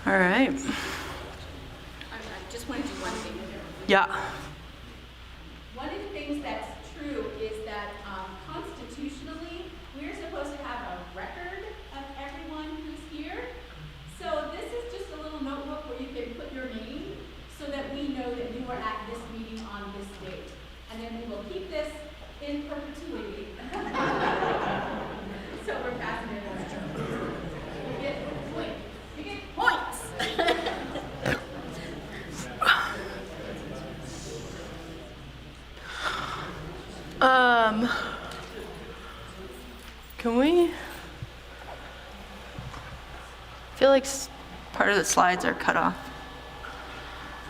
All right. I just want to do one thing. Yeah. One of the things that's true is that constitutionally, we're supposed to have a record of everyone who's here. So this is just a little notebook where you can put your name so that we know that you were at this meeting on this date. And then we will keep this in perpetuity. So we're passing it around. You get points. You get points. Can we? I feel like part of the slides are cut off.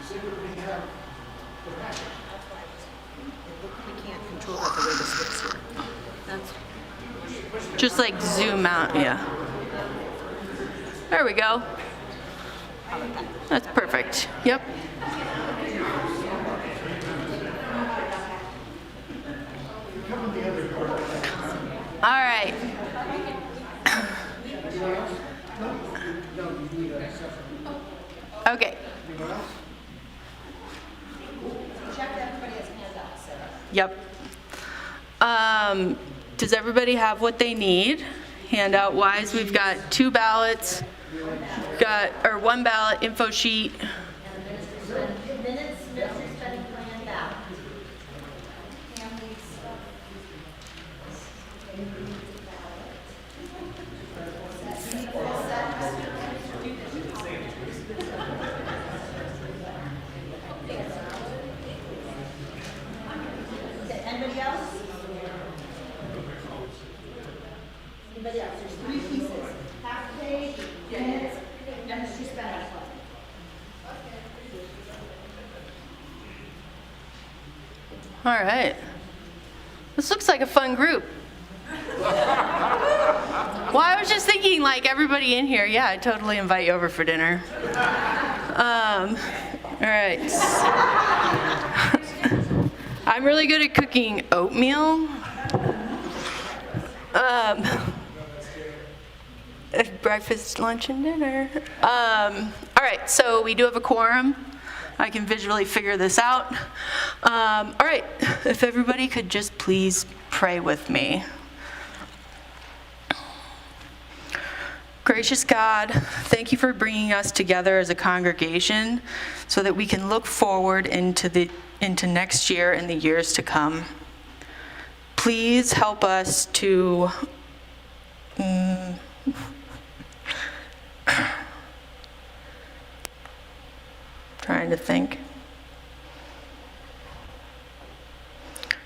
Does everybody have the packet? We can't control it the way this looks here. That's Just like zoom out, yeah. There we go. That's perfect. Yep. All right. Okay. Yep. Does everybody have what they need? Handout wise, we've got 2 ballots, one ballot, info sheet. Minutes, study plan ballot. Anybody else? Anybody else? There's 3 pieces. Half page, minutes, and the street spelling. All right. This looks like a fun group. Well, I was just thinking, like, everybody in here, yeah, I'd totally invite you over for dinner. All right. I'm really good at cooking oatmeal. Breakfast, lunch, and dinner. All right, so we do have a quorum. I can visually figure this out. All right, if everybody could just please pray with me. Gracious God, thank you for bringing us together as a congregation so that we can look forward into next year and the years to come. Please help us to trying to think.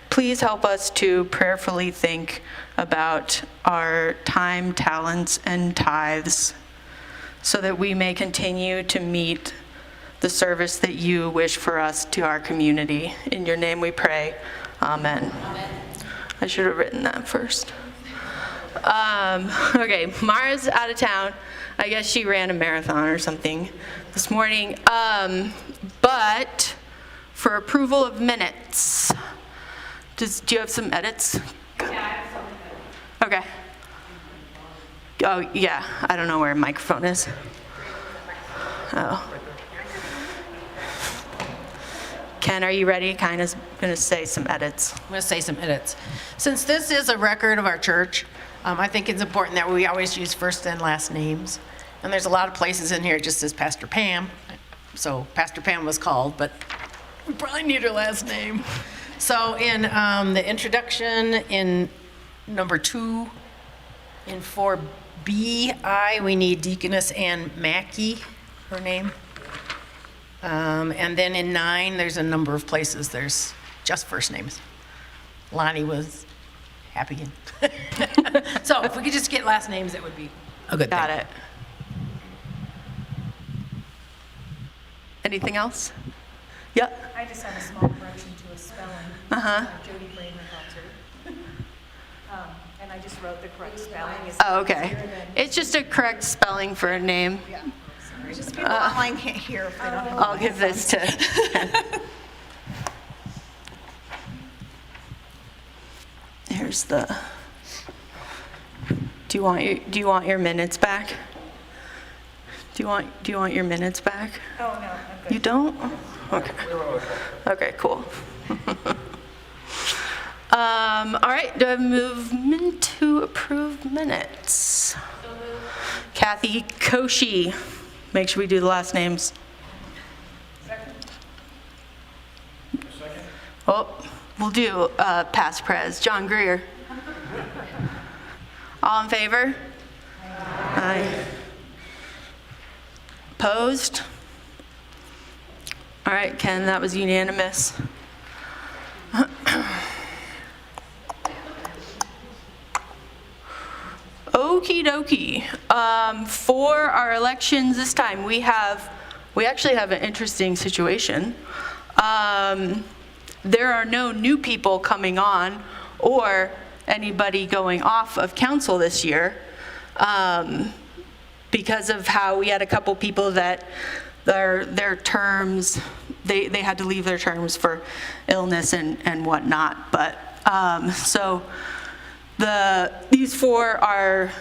Please help us to prayerfully think about our time, talents, and tithes so that we may continue to meet the service that you wish for us to our community. In your name we pray. Amen. Amen. I should have written that first. Okay, Mara's out of town. I guess she ran a marathon or something this morning. But for approval of minutes, do you have some edits? Yeah, I have something. Okay. Oh, yeah, I don't know where a microphone is. Oh. Ken, are you ready? Kind of going to say some edits. I'm going to say some edits. Since this is a record of our church, I think it's important that we always use first and last names. And there's a lot of places in here it just says Pastor Pam. So Pastor Pam was called, but we probably need her last name. So in the introduction, in number 2, in 4BI, we need Deaconess Ann Mackey, her name. And then in 9, there's a number of places. There's just first names. Lonnie was happy. So if we could just get last names, that would be a good thing. Got it. Anything else? Yep. I just have a small correction to a spelling. Jody Bradenholzer. And I just wrote the correct spelling. Oh, okay. It's just a correct spelling for a name. Yeah. Sorry, just people online can't hear if they don't know. I'll give this to. Here's the. Do you want your minutes back? Do you want your minutes back? Oh, no, I'm good. You don't? Okay. Okay, cool. All right, do I have a movement to approve minutes? Kathy Koshi. Make sure we do the last names. Oh, we'll do past pres. John Greer. All in favor? Aye. Opposed? All right, Ken, that was unanimous. Okie dokie. For our elections this time, we actually have an interesting situation. There are no new people coming on or anybody going off of council this year because of how we had a couple people that their terms, they had to leave their terms for illness and whatnot. But so these four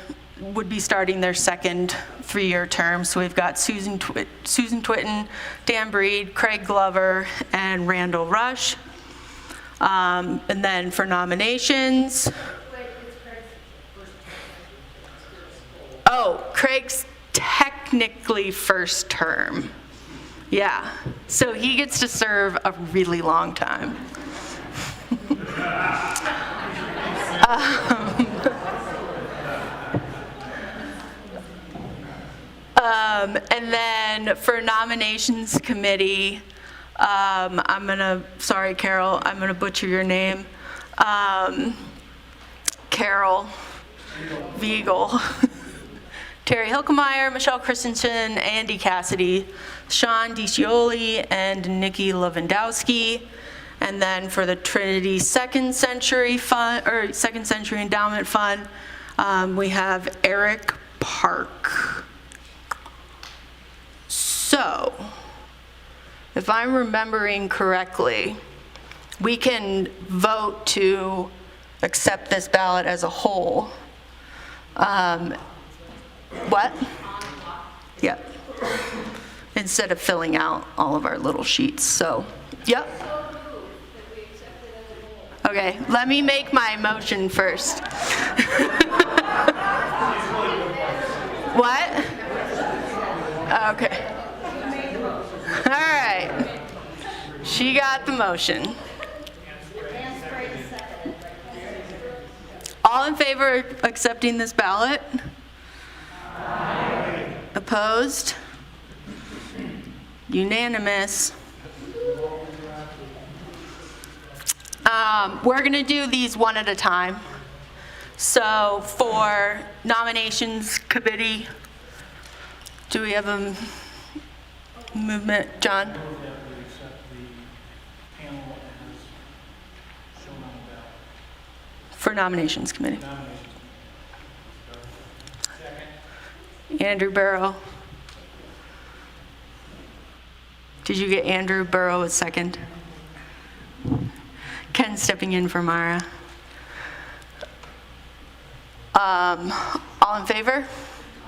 would be starting their second 3-year term. So we've got Susan Twitten, Dan Breed, Craig Glover, and Randall Rush. And then for nominations. Oh, Craig's technically first term. Yeah, so he gets to serve a really long time. And then for nominations committee, sorry, Carol, I'm gonna butcher your name. Carol Viegel, Terry Hilkemeyer, Michelle Christensen, Andy Cassidy, Sean DiCioli, and Nikki Lewandowski. And then for the Trinity Second Century Fund, or Second Century Endowment Fund, we have Eric Park. So, if I'm remembering correctly, we can vote to accept this ballot as a whole. What? Yep. Instead of filling out all of our little sheets, so, yep. Okay, let me make my motion first. What? Okay. All right. She got the motion. All in favor of accepting this ballot? Aye. Opposed? Unanimous. We're going to do these one at a time. So for nominations committee, do we have a movement, John? That we accept the panel as shown on the ballot. For nominations committee. Nominations. Andrew Burrow. Did you get Andrew Burrow a second? Ken stepping in for Mara. All in favor?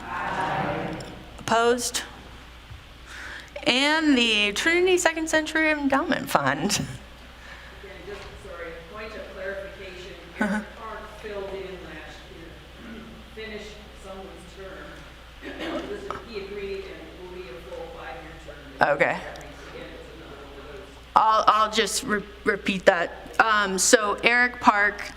Aye. Opposed? And the Trinity Second Century Endowment Fund. Just, sorry, point of clarification, Eric Park filled in last year, finished someone's term. He agreed and it will be a full 5-year term. Okay. I'll just repeat that. So Eric Park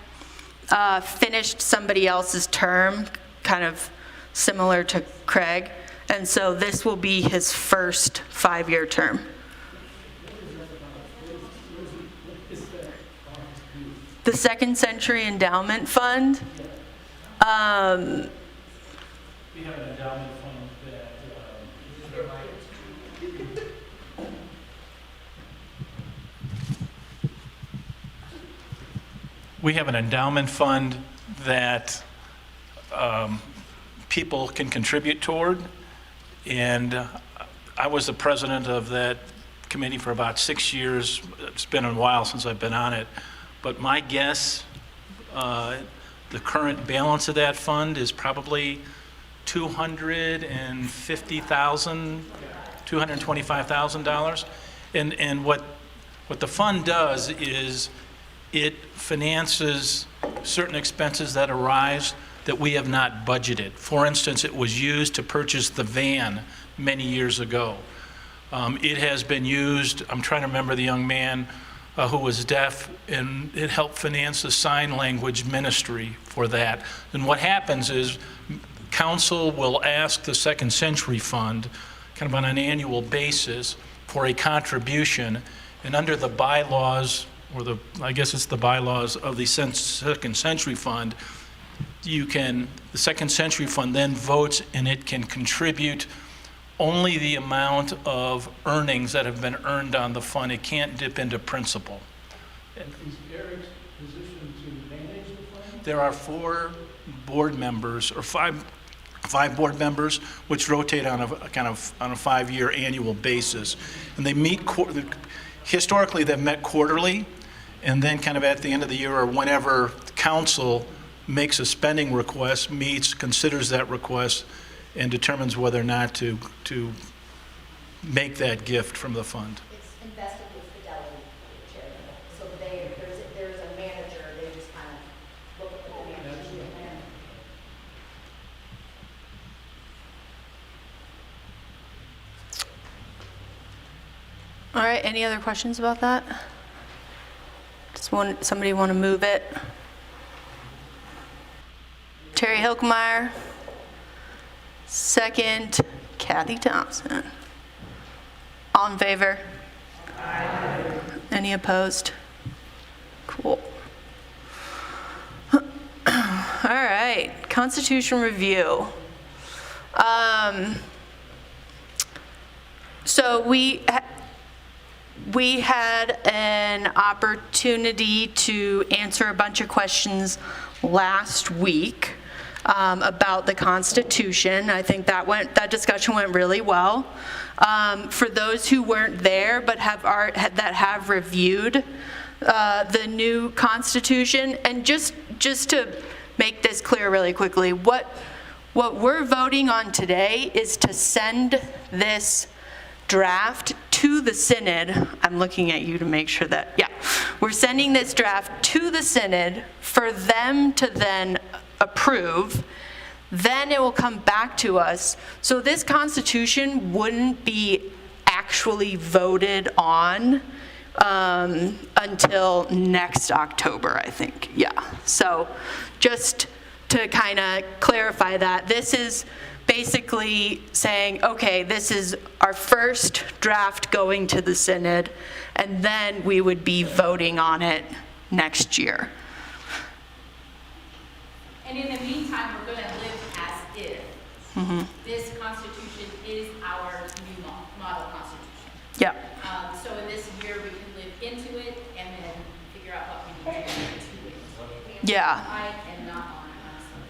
finished somebody else's term, kind of similar to Craig, and so this will be his first 5-year term. The Second Century Endowment Fund. We have an endowment fund that, we have an endowment fund that people can contribute toward, and I was the president of that committee for about 6 years. It's been a while since I've been on it, but my guess, the current balance of that fund is probably $250,000, $225,000. And what the fund does is it finances certain expenses that arise that we have not budgeted. For instance, it was used to purchase the van many years ago. It has been used, I'm trying to remember the young man who was deaf, and it helped finance the sign language ministry for that. And what happens is council will ask the Second Century Fund, kind of on an annual basis, for a contribution, and under the bylaws, or I guess it's the bylaws of the Second Century Fund, the Second Century Fund then votes, and it can contribute only the amount of earnings that have been earned on the fund. It can't dip into principal. And is Eric's position to manage the fund? There are 4 board members, or five board members, which rotate on a 5-year annual basis. And they meet, historically they've met quarterly, and then kind of at the end of the year or whenever council makes a spending request, meets, considers that request, and determines whether or not to make that gift from the fund. It's invested with Fidelity, Chairman. So there's a manager, they just kind of look at the manager. All right, any other questions about that? Somebody want to move it? Terry Hilkemeyer. Second, Kathy Thompson. All in favor? Aye. Any opposed? Cool. All right, Constitution review. So we had an opportunity to answer a bunch of questions last week about the Constitution. I think that discussion went really well. For those who weren't there but have reviewed the new Constitution, and just to make this clear really quickly, what we're voting on today is to send this draft to the Synod. I'm looking at you to make sure that, yeah. We're sending this draft to the Synod for them to then approve. Then it will come back to us. So this Constitution wouldn't be actually voted on until next October, I think. Yeah. So just to kind of clarify that, this is basically saying, okay, this is our first draft going to the Synod, and then we would be voting on it next year. And in the meantime, we're going to live as if this Constitution is our new model Constitution. Yeah. So in this year, we can live into it and then figure out what we need to do to it. Yeah. And not on it, honestly.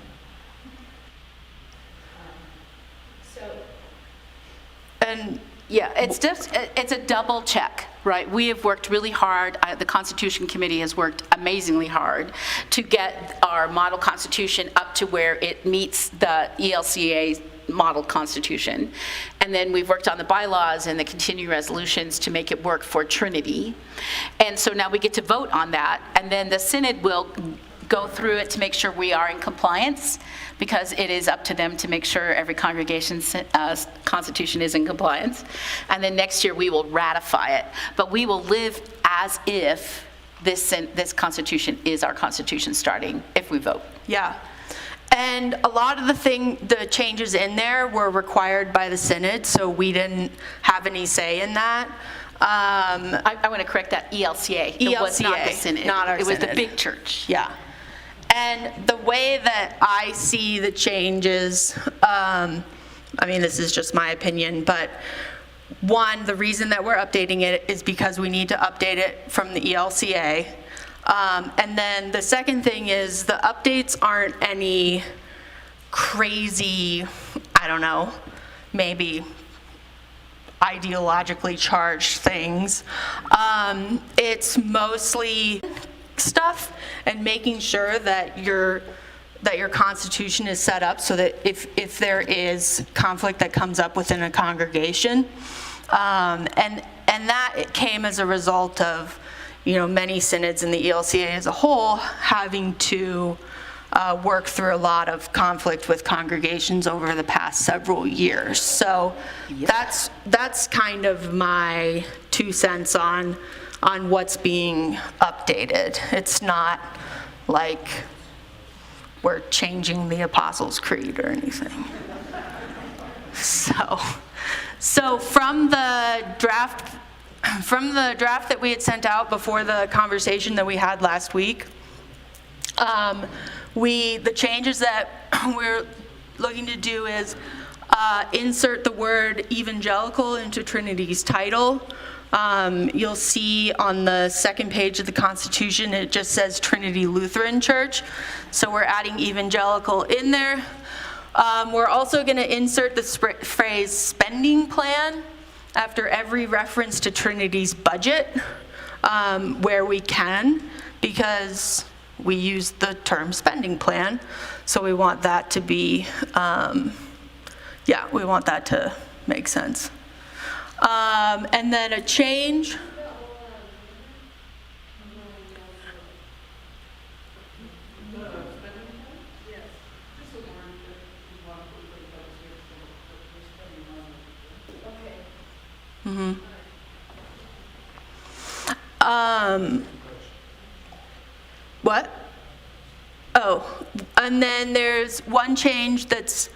And Yeah, it's a double check, right? We have worked really hard, the Constitution Committee has worked amazingly hard to get our model constitution up to where it meets the ELCA model constitution. And then we've worked on the bylaws and the continuing resolutions to make it work for Trinity. And so now we get to vote on that, and then the Synod will go through it to make sure we are in compliance, because it is up to them to make sure every congregation's constitution is in compliance. And then next year we will ratify it. But we will live as if this constitution is our constitution starting if we vote. yeah. And a lot of the changes in there were required by the Synod, so we didn't have any say in that. I want to correct that, ELCA. It was not the Synod. Not our It was the Synod. big church. Yeah. And the way that I see the changes, I mean, this is just my opinion, but one, the reason that we're updating it is because we need to update it from the ELCA. And then the second thing is the updates aren't any crazy, I don't know, maybe ideologically charged things. It's mostly stuff and making sure that you're that your constitution is set up so that if there is conflict that comes up within a congregation, and that it came as a result of, many synods in the ELCA as a whole having to work through a lot of conflict with congregations over the past several years. So that's kind of my 2 cents on what's being updated. It's not like we're changing the Apostles' Creed or anything. So from the draft that we had sent out before the conversation that we had last week, the changes that we're looking to do is insert the word evangelical into Trinity's title. You'll see on the second page of the Constitution, it just says Trinity Lutheran Church. So we're adding evangelical in there. We're also going to insert the phrase spending plan after every reference to Trinity's budget where we can, because we use the term spending plan. So we want that to be, we want that to make sense. And then a change. What? Oh, and then there's one change that's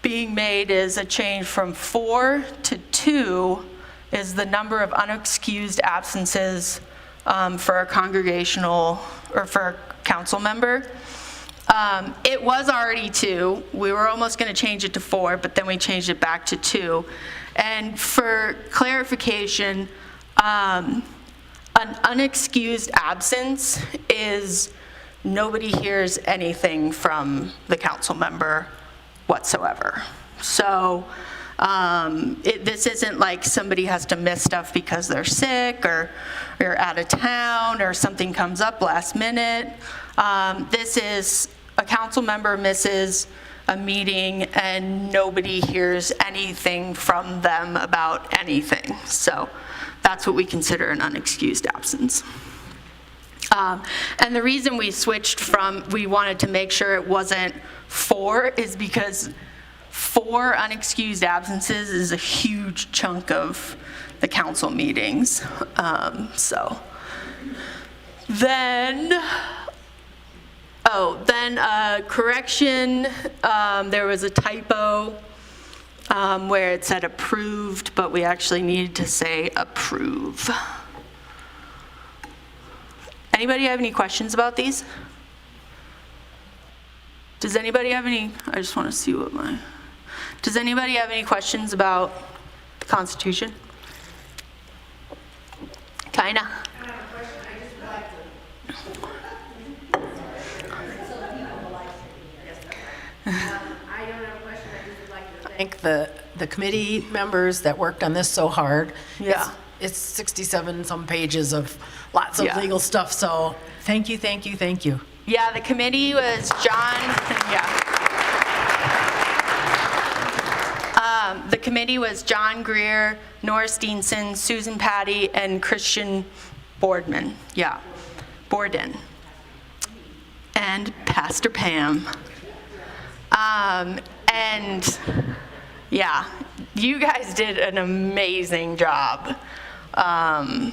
being made is a change from 4 to 2 is the number of unexcused absences for a congregational or for a council member. It was already 2. We were almost going to change it to 4, but then we changed it back to 2. And for clarification, an unexcused absence is nobody hears anything from the council member whatsoever. So this isn't like somebody has to miss stuff because they're sick or out of town or something comes up last minute. This is a council member misses a meeting and nobody hears anything from them about anything. So that's what we consider an unexcused absence. And the reason we switched we wanted to make sure it wasn't 4 is because 4 unexcused absences is a huge chunk of the council meetings. Then correction, there was a typo where it said approved, but we actually needed to say approve. Anybody have any questions about these? Does anybody have any, I just want to see does anybody have any questions about the Constitution? Kinda. I don't have a question, I just would like to Thank the committee members that worked on this so hard. Yeah. It's 67 some pages of lots of Yeah. legal stuff, so thank you. Yeah, the committee was the committee was John Greer, Nora Steenson, Susan Patty, and Christian Boardman. Yeah, Borden. And Pastor Pam. And yeah, you guys did an amazing job. I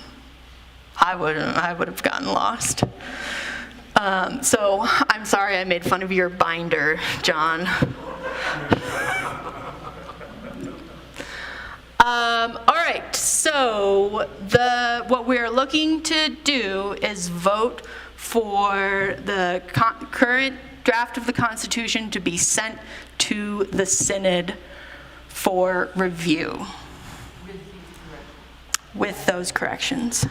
would have gotten lost. So I'm sorry I made fun of your binder, John. All right, so what we're looking to do is vote for the current draft of the Constitution to be sent to the Synod for review with those corrections.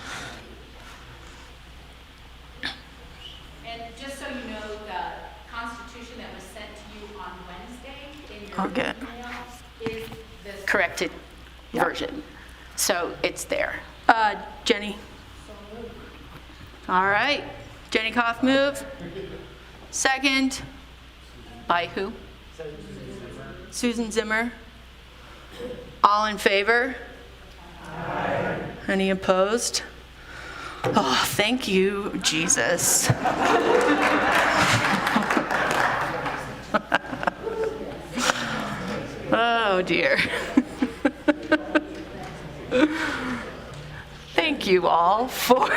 And just so you know, the Constitution that was sent to you on Wednesday in your Okay. email is this. Corrected version. So it's there. Jenny? All right, Jenny Koff move. Second, By who? Susan Zimmer. All in favor? Aye. Any opposed? Oh, thank you, Jesus. Oh, dear. Thank you all for...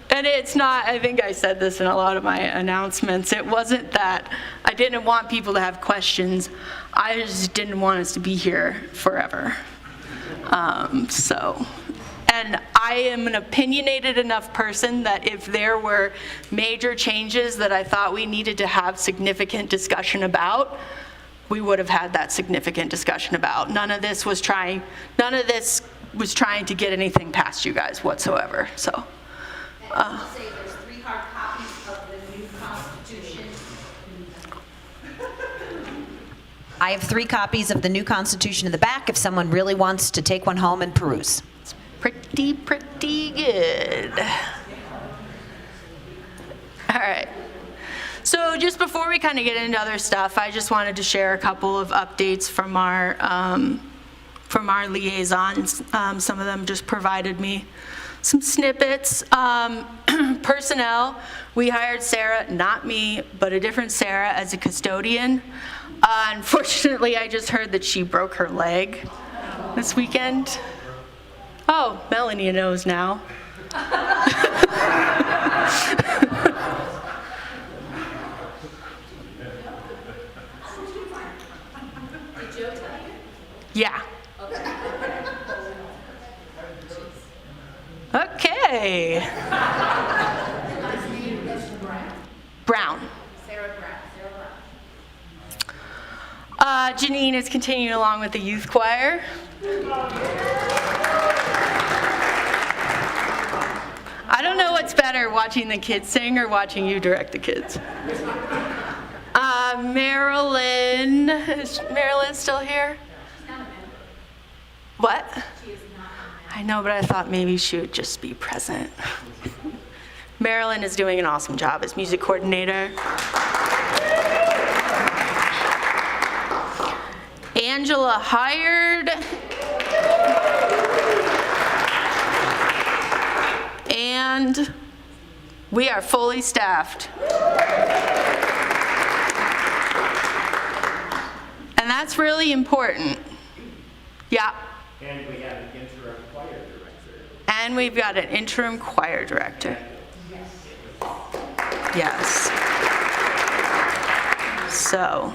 And it's not, I think I said this in a lot of my announcements, it wasn't that I didn't want people to have questions, I just didn't want us to be here forever. And I am an opinionated enough person that if there were major changes that I thought we needed to have significant discussion about, we would have had that significant discussion about. None of this was trying to get anything past you guys whatsoever, so. And to say there's 3 hard copies of the new Constitution. I have 3 copies of the new Constitution in the back if someone really wants to take one home and peruse. Pretty good. All right. So just before we kind of get into other stuff, I just wanted to share a couple of updates from our liaisons. Some of them just provided me some snippets. Personnel, we hired Sarah, not me, but a different Sarah as a custodian. Unfortunately, I just heard that she broke her leg this weekend. Oh, Melanie knows now. Yeah. Okay. Brown. Sarah Brown. Janine is continuing along with the youth choir. I don't know what's better, watching the kids sing or watching you direct the kids. Marilyn, is Marilyn still here? What? I know, but I thought maybe she would just be present. Marilyn is doing an awesome job as music coordinator. Angela hired. And we are fully staffed. And that's really important. Yeah. And we have an interim choir director. And we've got an interim choir director. Yes. So,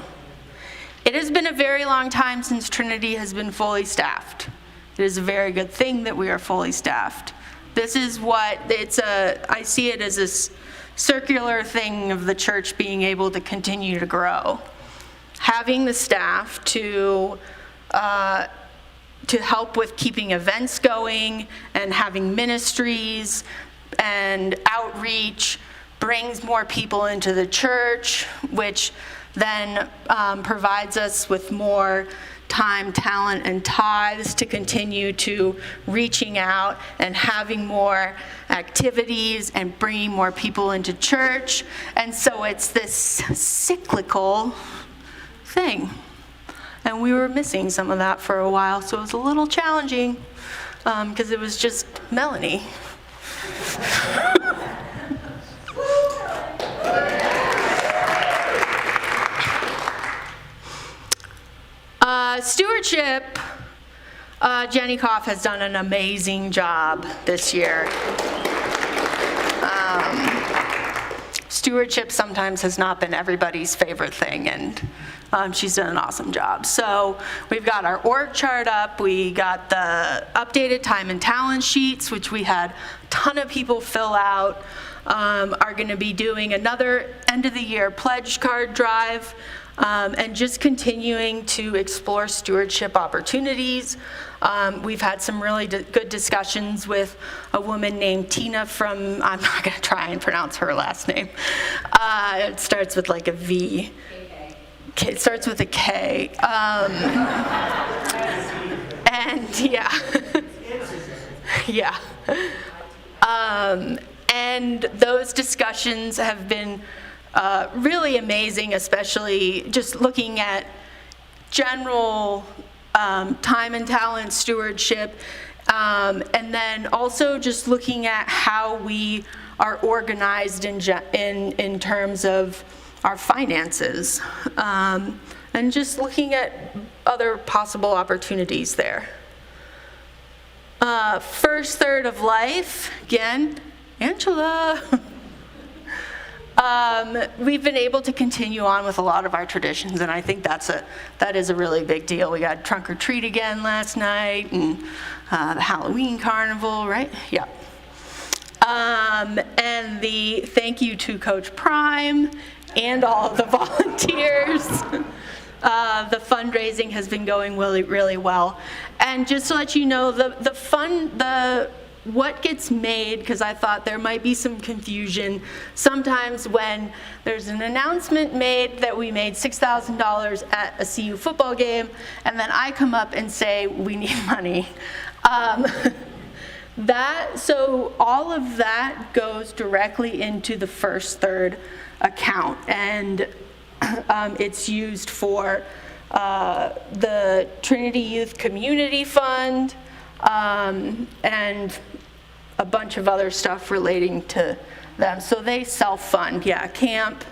it has been a very long time since Trinity has been fully staffed. It is a very good thing that we are fully staffed. This is what, I see it as this circular thing of the church being able to continue to grow. Having the staff to help with keeping events going and having ministries and outreach brings more people into the church, which then provides us with more time, talent, and tithes to continue to reaching out and having more activities and bringing more people into church. And so it's this cyclical thing. And we were missing some of that for a while, so it was a little challenging because it was just Melanie. Stewardship, Jenny Koff has done an amazing job this year. Stewardship sometimes has not been everybody's favorite thing, and she's done an awesome job. So we've got our org chart up, we got the updated time and talent sheets, which we had a ton of people fill out, are gonna be doing another end of the year pledge card drive, and just continuing to explore stewardship opportunities. We've had some really good discussions with a woman named Tina from, I'm not going to try and pronounce her last name. It starts with like a V. It starts with a K. And yeah. Yeah. And those discussions have been really amazing, especially just looking at general time and talent stewardship, and then also just looking at how we are organized in terms of our finances, and just looking at other possible opportunities there. First third of life, again, Angela. We've been able to continue on with a lot of our traditions, and I think that is a really big deal. We got trunk or treat again last night, and the Halloween carnival, right? Yeah. And the thank you to Coach Prime and all of the volunteers. The fundraising has been going really, really well. And just to let you know, what gets made, because I thought there might be some confusion, sometimes when there's an announcement made that we made $6,000 at a CU football game, and then I come up and say, we need money. So all of that goes directly into the first third account, and it's used for the Trinity Youth Community Fund, and a bunch of other stuff relating to them. So they self-fund, camp,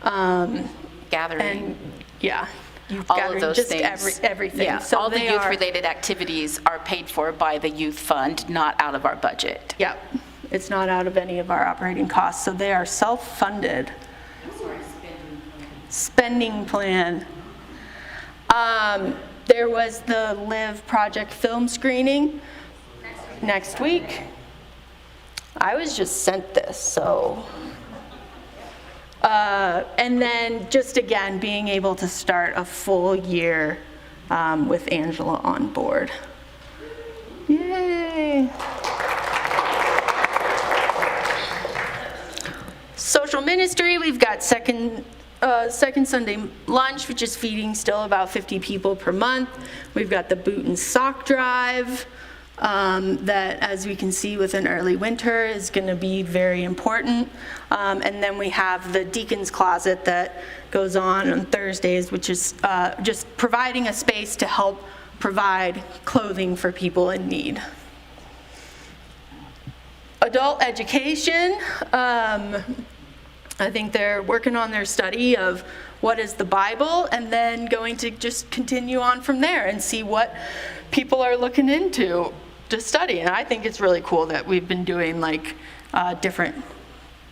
Gathering. and youth All gathering, of those just things. everything. Yeah, So all the they are- youth-related activities are paid for by the youth fund, not out of our budget. Yep, it's not out of any of our operating costs, so they are self-funded. Spending plan. There was the Live Project film screening next week. I was just sent this, so. And then just again, being able to start a full year with Angela on board. Yay. Social ministry, we've got second Sunday lunch, which is feeding still about 50 people per month. We've got the boot and sock drive that, as we can see with an early winter, is going to be very important. And then we have the deacon's closet that goes on Thursdays, which is just providing a space to help provide clothing for people in need. Adult education. I think they're working on their study of what is the Bible, and then going to just continue on from there and see what people are looking into to study. And I think it's really cool that we've been doing like different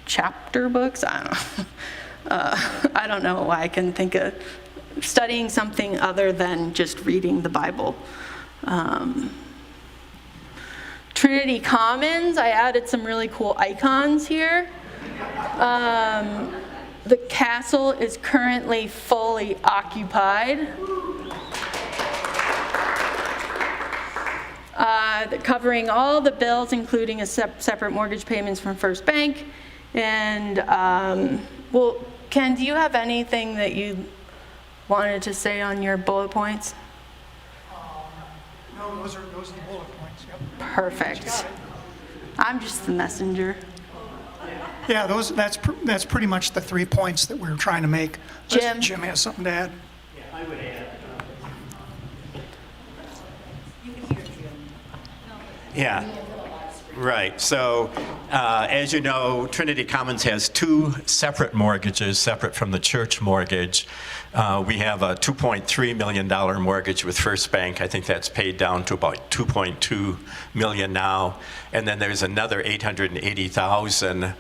chapter books. I don't know why I can think of studying something other than just reading the Bible. Trinity Commons, I added some really cool icons here. The castle is currently fully occupied. Covering all the bills, including separate mortgage payments from First Bank. And, well, Ken, do you have anything that you wanted to say on your bullet points? No, those are the bullet points, yep. Perfect. I'm just the messenger. Yeah, that's pretty much the 3 points that we're trying to make. Jim? Jim has something to add. Yeah, I would add. Yeah, right. So, as you know, Trinity Commons has two separate mortgages, separate from the church mortgage. We have a $2.3 million mortgage with First Bank. I think that's paid down to about $2.2 million now. And then there's another $880,000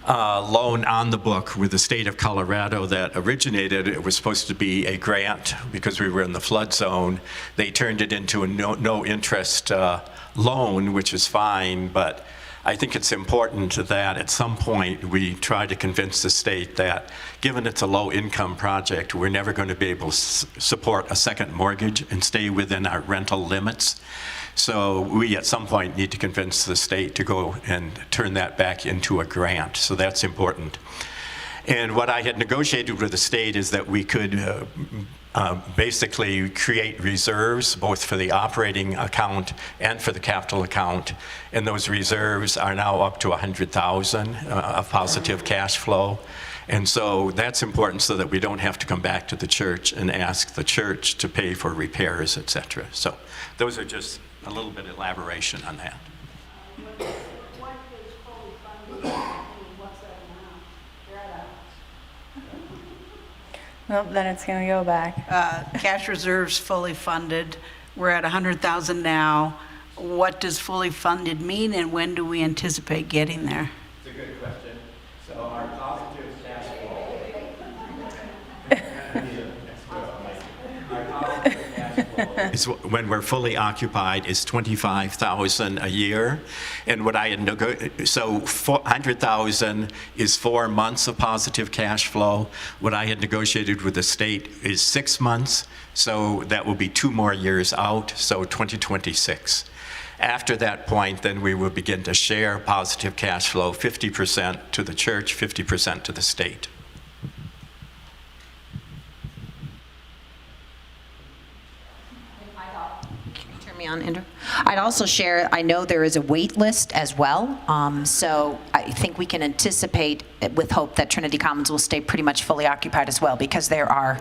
loan on the book with the state of Colorado that originated. It was supposed to be a grant because we were in the flood zone. They turned it into a no interest loan, which is fine, but I think it's important that at some point we try to convince the state that given it's a low-income project, we're never going to be able to support a second mortgage and stay within our rental limits. So we at some point need to convince the state to go and turn that back into a grant. So that's important. And what I had negotiated with the state is that we could basically create reserves both for the operating account and for the capital account. And those reserves are now up to 100,000 of positive cash flow. And so that's important so that we don't have to come back to the church and ask the church to pay for repairs, et cetera. So those are just a little bit of elaboration on that. What is fully funded, and what's that amount? You're at Well, then it's going to go back. Cash reserves fully funded. We're at 100,000 now. What does fully funded mean, and when do we anticipate getting there? It's a good question. So our positive cash flow. Is when we're fully occupied is 25,000 a year, and what I had so 100,000 is 4 months of positive cash flow. What I had negotiated with the state is 6 months, so that will be 2 more years out, so 2026. After that point, then we will begin to share positive cash flow, 50% to the church, 50% to the state. Turn me on, Andrew. I'd also share, I know there is a wait list as well, so I think we can anticipate with hope that Trinity Commons will stay pretty much fully occupied as well, because there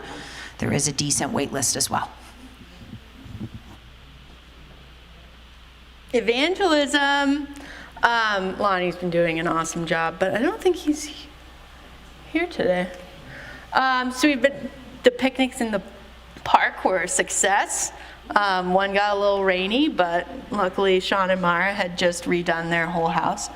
is a decent wait list as well. Evangelism. Lonnie's been doing an awesome job, but I don't think he's here today. So the picnics in the park were a success. One got a little rainy, but luckily Sean and Mara had just redone their whole house.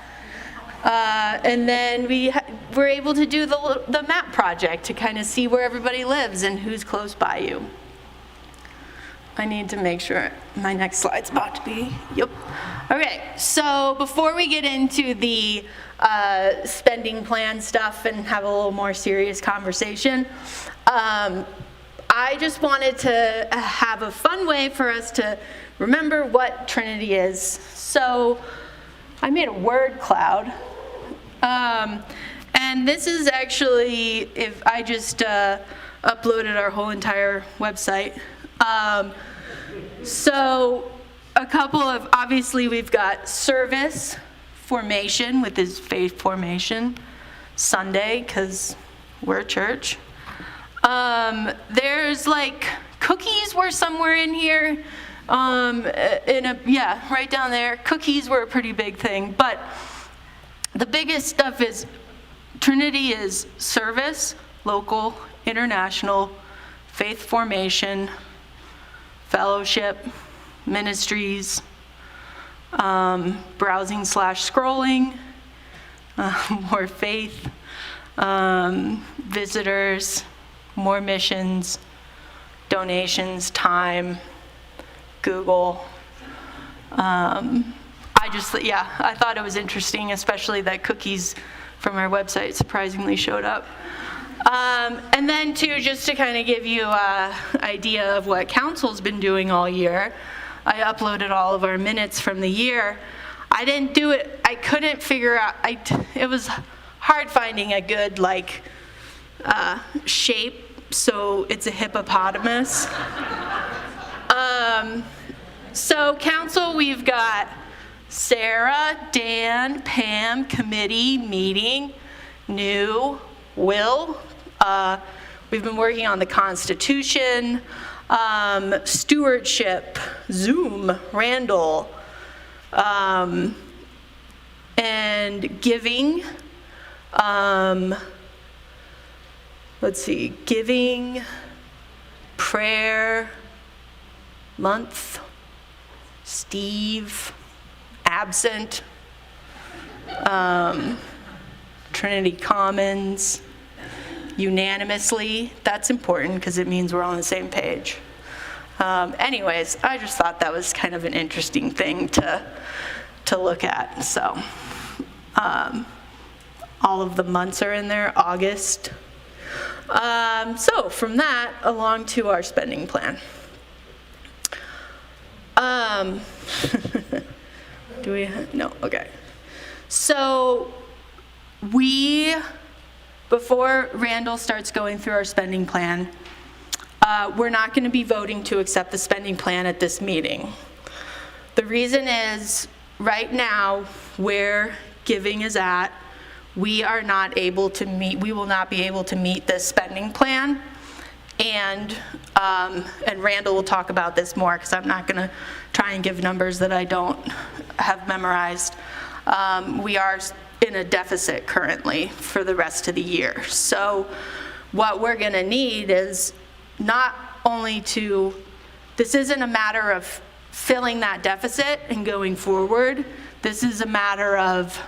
And then we were able to do the map project to kind of see where everybody lives and who's close by you. I need to make sure my next slide's about to be, yep. Okay, so before we get into the spending plan stuff and have a little more serious conversation, I just wanted to have a fun way for us to remember what Trinity is. So I made a word cloud. And this is actually, if I just uploaded our whole entire website. So a couple of, obviously we've got service, formation with his faith formation, Sunday, because we're a church. There's like cookies were somewhere in here, right down there. Cookies were a pretty big thing, but the biggest stuff is Trinity is service, local, international, faith formation, fellowship, ministries, browsing/scrolling, more faith, visitors, more missions, donations, time, Google. I thought it was interesting, especially that cookies from our website surprisingly showed up. And then too, just to kind of give you an idea of what council's been doing all year, I uploaded all of our minutes from the year. I didn't do it, I couldn't figure out, it was hard finding a good shape, so it's a hippopotamus. So council, we've got Sarah, Dan, Pam, committee, meeting, new, Will. We've been working on the Constitution, stewardship, Zoom, Randall, and giving. Let's see, giving, prayer, month, Steve, absent, Trinity Commons, unanimously. That's important because it means we're on the same page. Anyways, I just thought that was kind of an interesting thing to look at. So all of the months are in there, August. So from that, along to our spending plan. Do we, no, okay. So before Randall starts going through our spending plan, we're not going to be voting to accept the spending plan at this meeting. The reason is, right now, where giving is at, we are not able to meet, we will not be able to meet this spending plan. And Randall will talk about this more, because I'm not going to try and give numbers that I don't have memorized. We are in a deficit currently for the rest of the year. So what we're going to need is not only to, this isn't a matter of filling that deficit and going forward. This is a matter of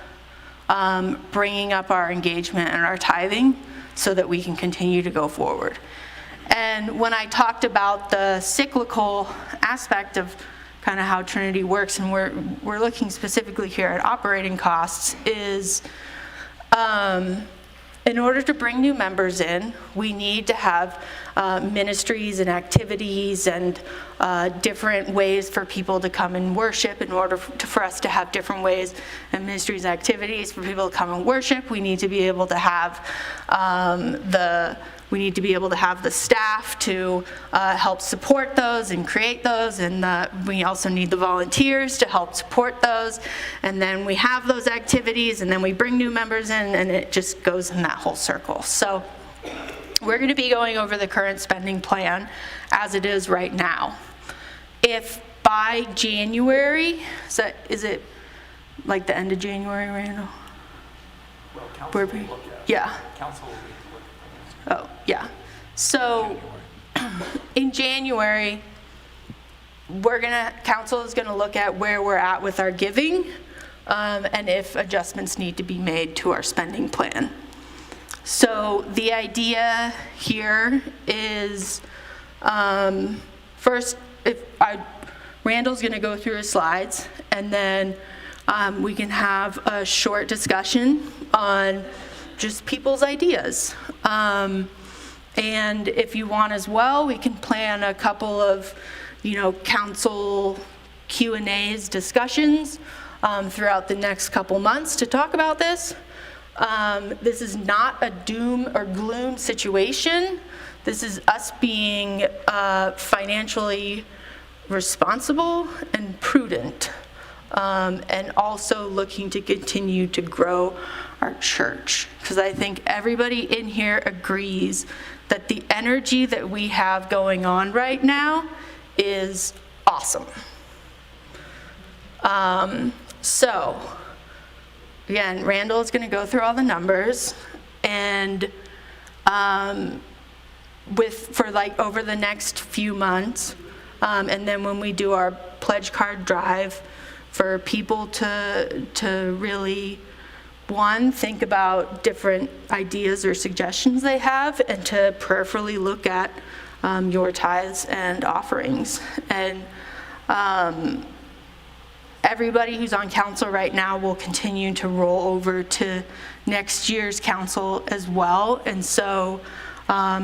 bringing up our engagement and our tithing so that we can continue to go forward. And when I talked about the cyclical aspect of kind of how Trinity works, and we're looking specifically here at operating costs, is in order to bring new members in, we need to have ministries and activities and different ways for people to come and worship. In order for us to have different ways and ministries and activities for people to come and worship, we need to be able to have the staff to help support those and create those, and we also need the volunteers to help support those. And then we have those activities, and then we bring new members in, and it just goes in that whole circle. So we're going to be going over the current spending plan as it is right now. If by January, is it like the end of January, Randall? Well, council will look at it. Yeah. Council will need to look at it. Oh, yeah. So in January, council is going to look at where we're at with our giving, and if adjustments need to be made to our spending plan. So the idea here is, first, Randall's going to go through his slides, and then we can have a short discussion on just people's ideas. And if you want as well, we can plan a couple of, council Q&As, discussions throughout the next couple months to talk about this. This is not a doom or gloom situation. This is us being financially responsible and prudent, and also looking to continue to grow our church. Because I think everybody in here agrees that the energy that we have going on right now is awesome. So, again, Randall is going to go through all the numbers, and over the next few months, and then when we do our pledge card drive, for people to really, one, think about different ideas or suggestions they have, and to prayerfully look at your tithes and offerings. And everybody who's on council right now will continue to roll over to next year's council as well. And so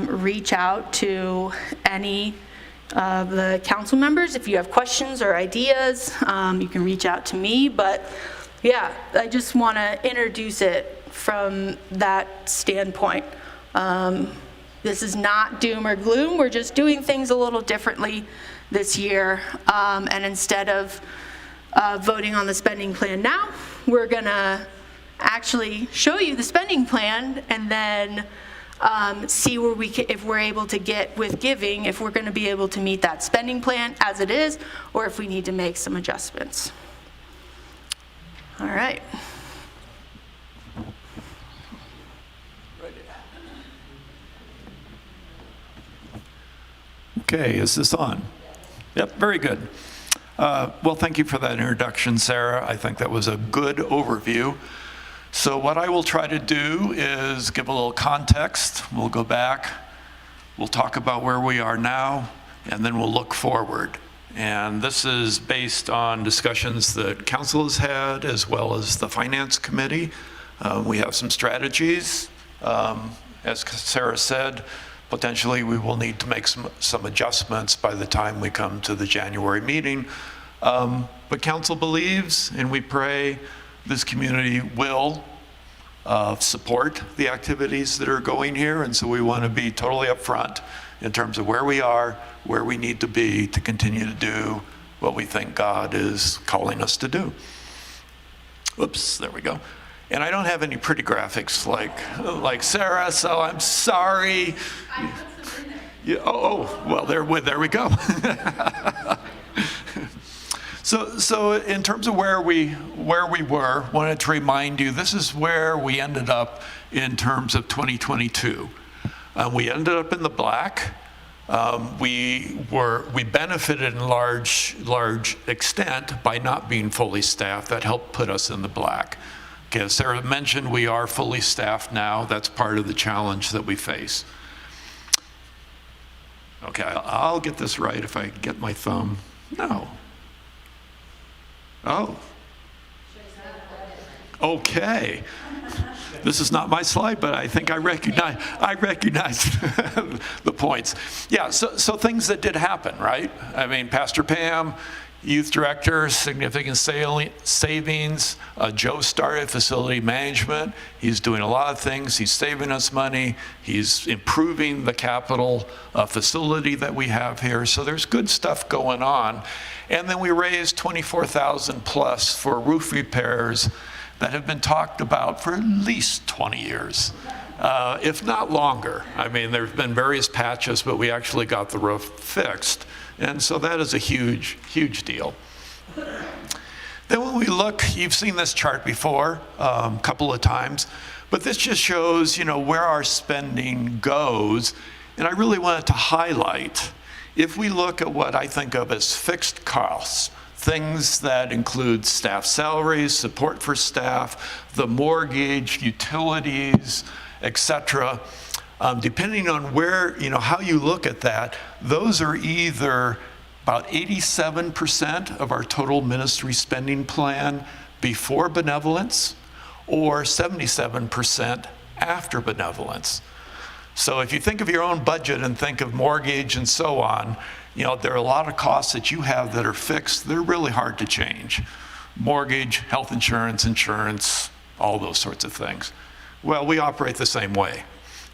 reach out to any of the council members. If you have questions or ideas, you can reach out to me. But yeah, I just want to introduce it from that standpoint. This is not doom or gloom. We're just doing things a little differently this year. And instead of voting on the spending plan now, we're going to actually show you the spending plan, and then see where if we're able to get with giving, if we're going to be able to meet that spending plan as it is, or if we need to make some adjustments. All right. Okay, is this on? Yep, very good. Well, thank you for that introduction, Sarah. I think that was a good overview. So what I will try to do is give a little context. We'll go back, we'll talk about where we are now, and then we'll look forward. And this is based on discussions that council has had, as well as the finance committee. We have some strategies. As Sarah said, potentially we will need to make some adjustments by the time we come to the January meeting. But council believes, and we pray, this community will support the activities that are going here, and so we want to be totally upfront in terms of where we are, where we need to be to continue to do what we think God is calling us to do. Oops, there we go. And I don't have any pretty graphics like Sarah, so I'm sorry. Yeah, well, there we go. So in terms of where we were, wanted to remind you, this is where we ended up in terms of 2022. We ended up in the black. We benefited in large extent by not being fully staffed. That helped put us in the black. Okay, as Sarah mentioned, we are fully staffed now. That's part of the challenge that we face. Okay, I'll get this right if I get my thumb. No. Oh. Okay. This is not my slide, but I think I recognize the points. Yeah, so things that did happen, right? I mean, Pastor Pam, youth director, significant savings. Joe started facility management. He's doing a lot of things. He's saving us money. He's improving the capital facility that we have here. So there's good stuff going on. And then we raised $24,000 plus for roof repairs that have been talked about for at least 20 years, if not longer. I mean, there have been various patches, but we actually got the roof fixed. And so that is a huge, huge deal. Then when we look, you've seen this chart before a couple of times, but this just shows, where our spending goes. And I really wanted to highlight, if we look at what I think of as fixed costs, things that include staff salaries, support for staff, the mortgage, utilities, etc. Depending on where, how you look at that, those are either about 87% of our total ministry spending plan before benevolence or 77% after benevolence. So if you think of your own budget and think of mortgage and so on, there are a lot of costs that you have that are fixed. They're really hard to change. Mortgage, health insurance, all those sorts of things. Well, we operate the same way.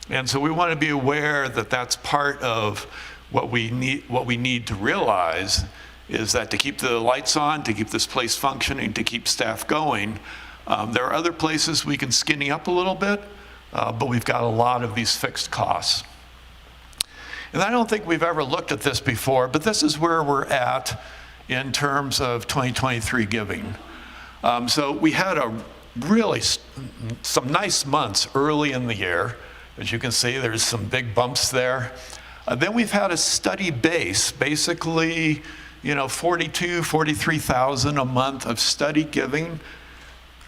And so we want to be aware that that's part of what we need to realize is that to keep the lights on, to keep this place functioning, to keep staff going, there are other places we can skinny up a little bit, but we've got a lot of these fixed costs. And I don't think we've ever looked at this before, but this is where we're at in terms of 2023 giving. So we had some nice months early in the year. As you can see, there's some big bumps there. Then we've had a steady base, basically, 43,000 a month of steady giving.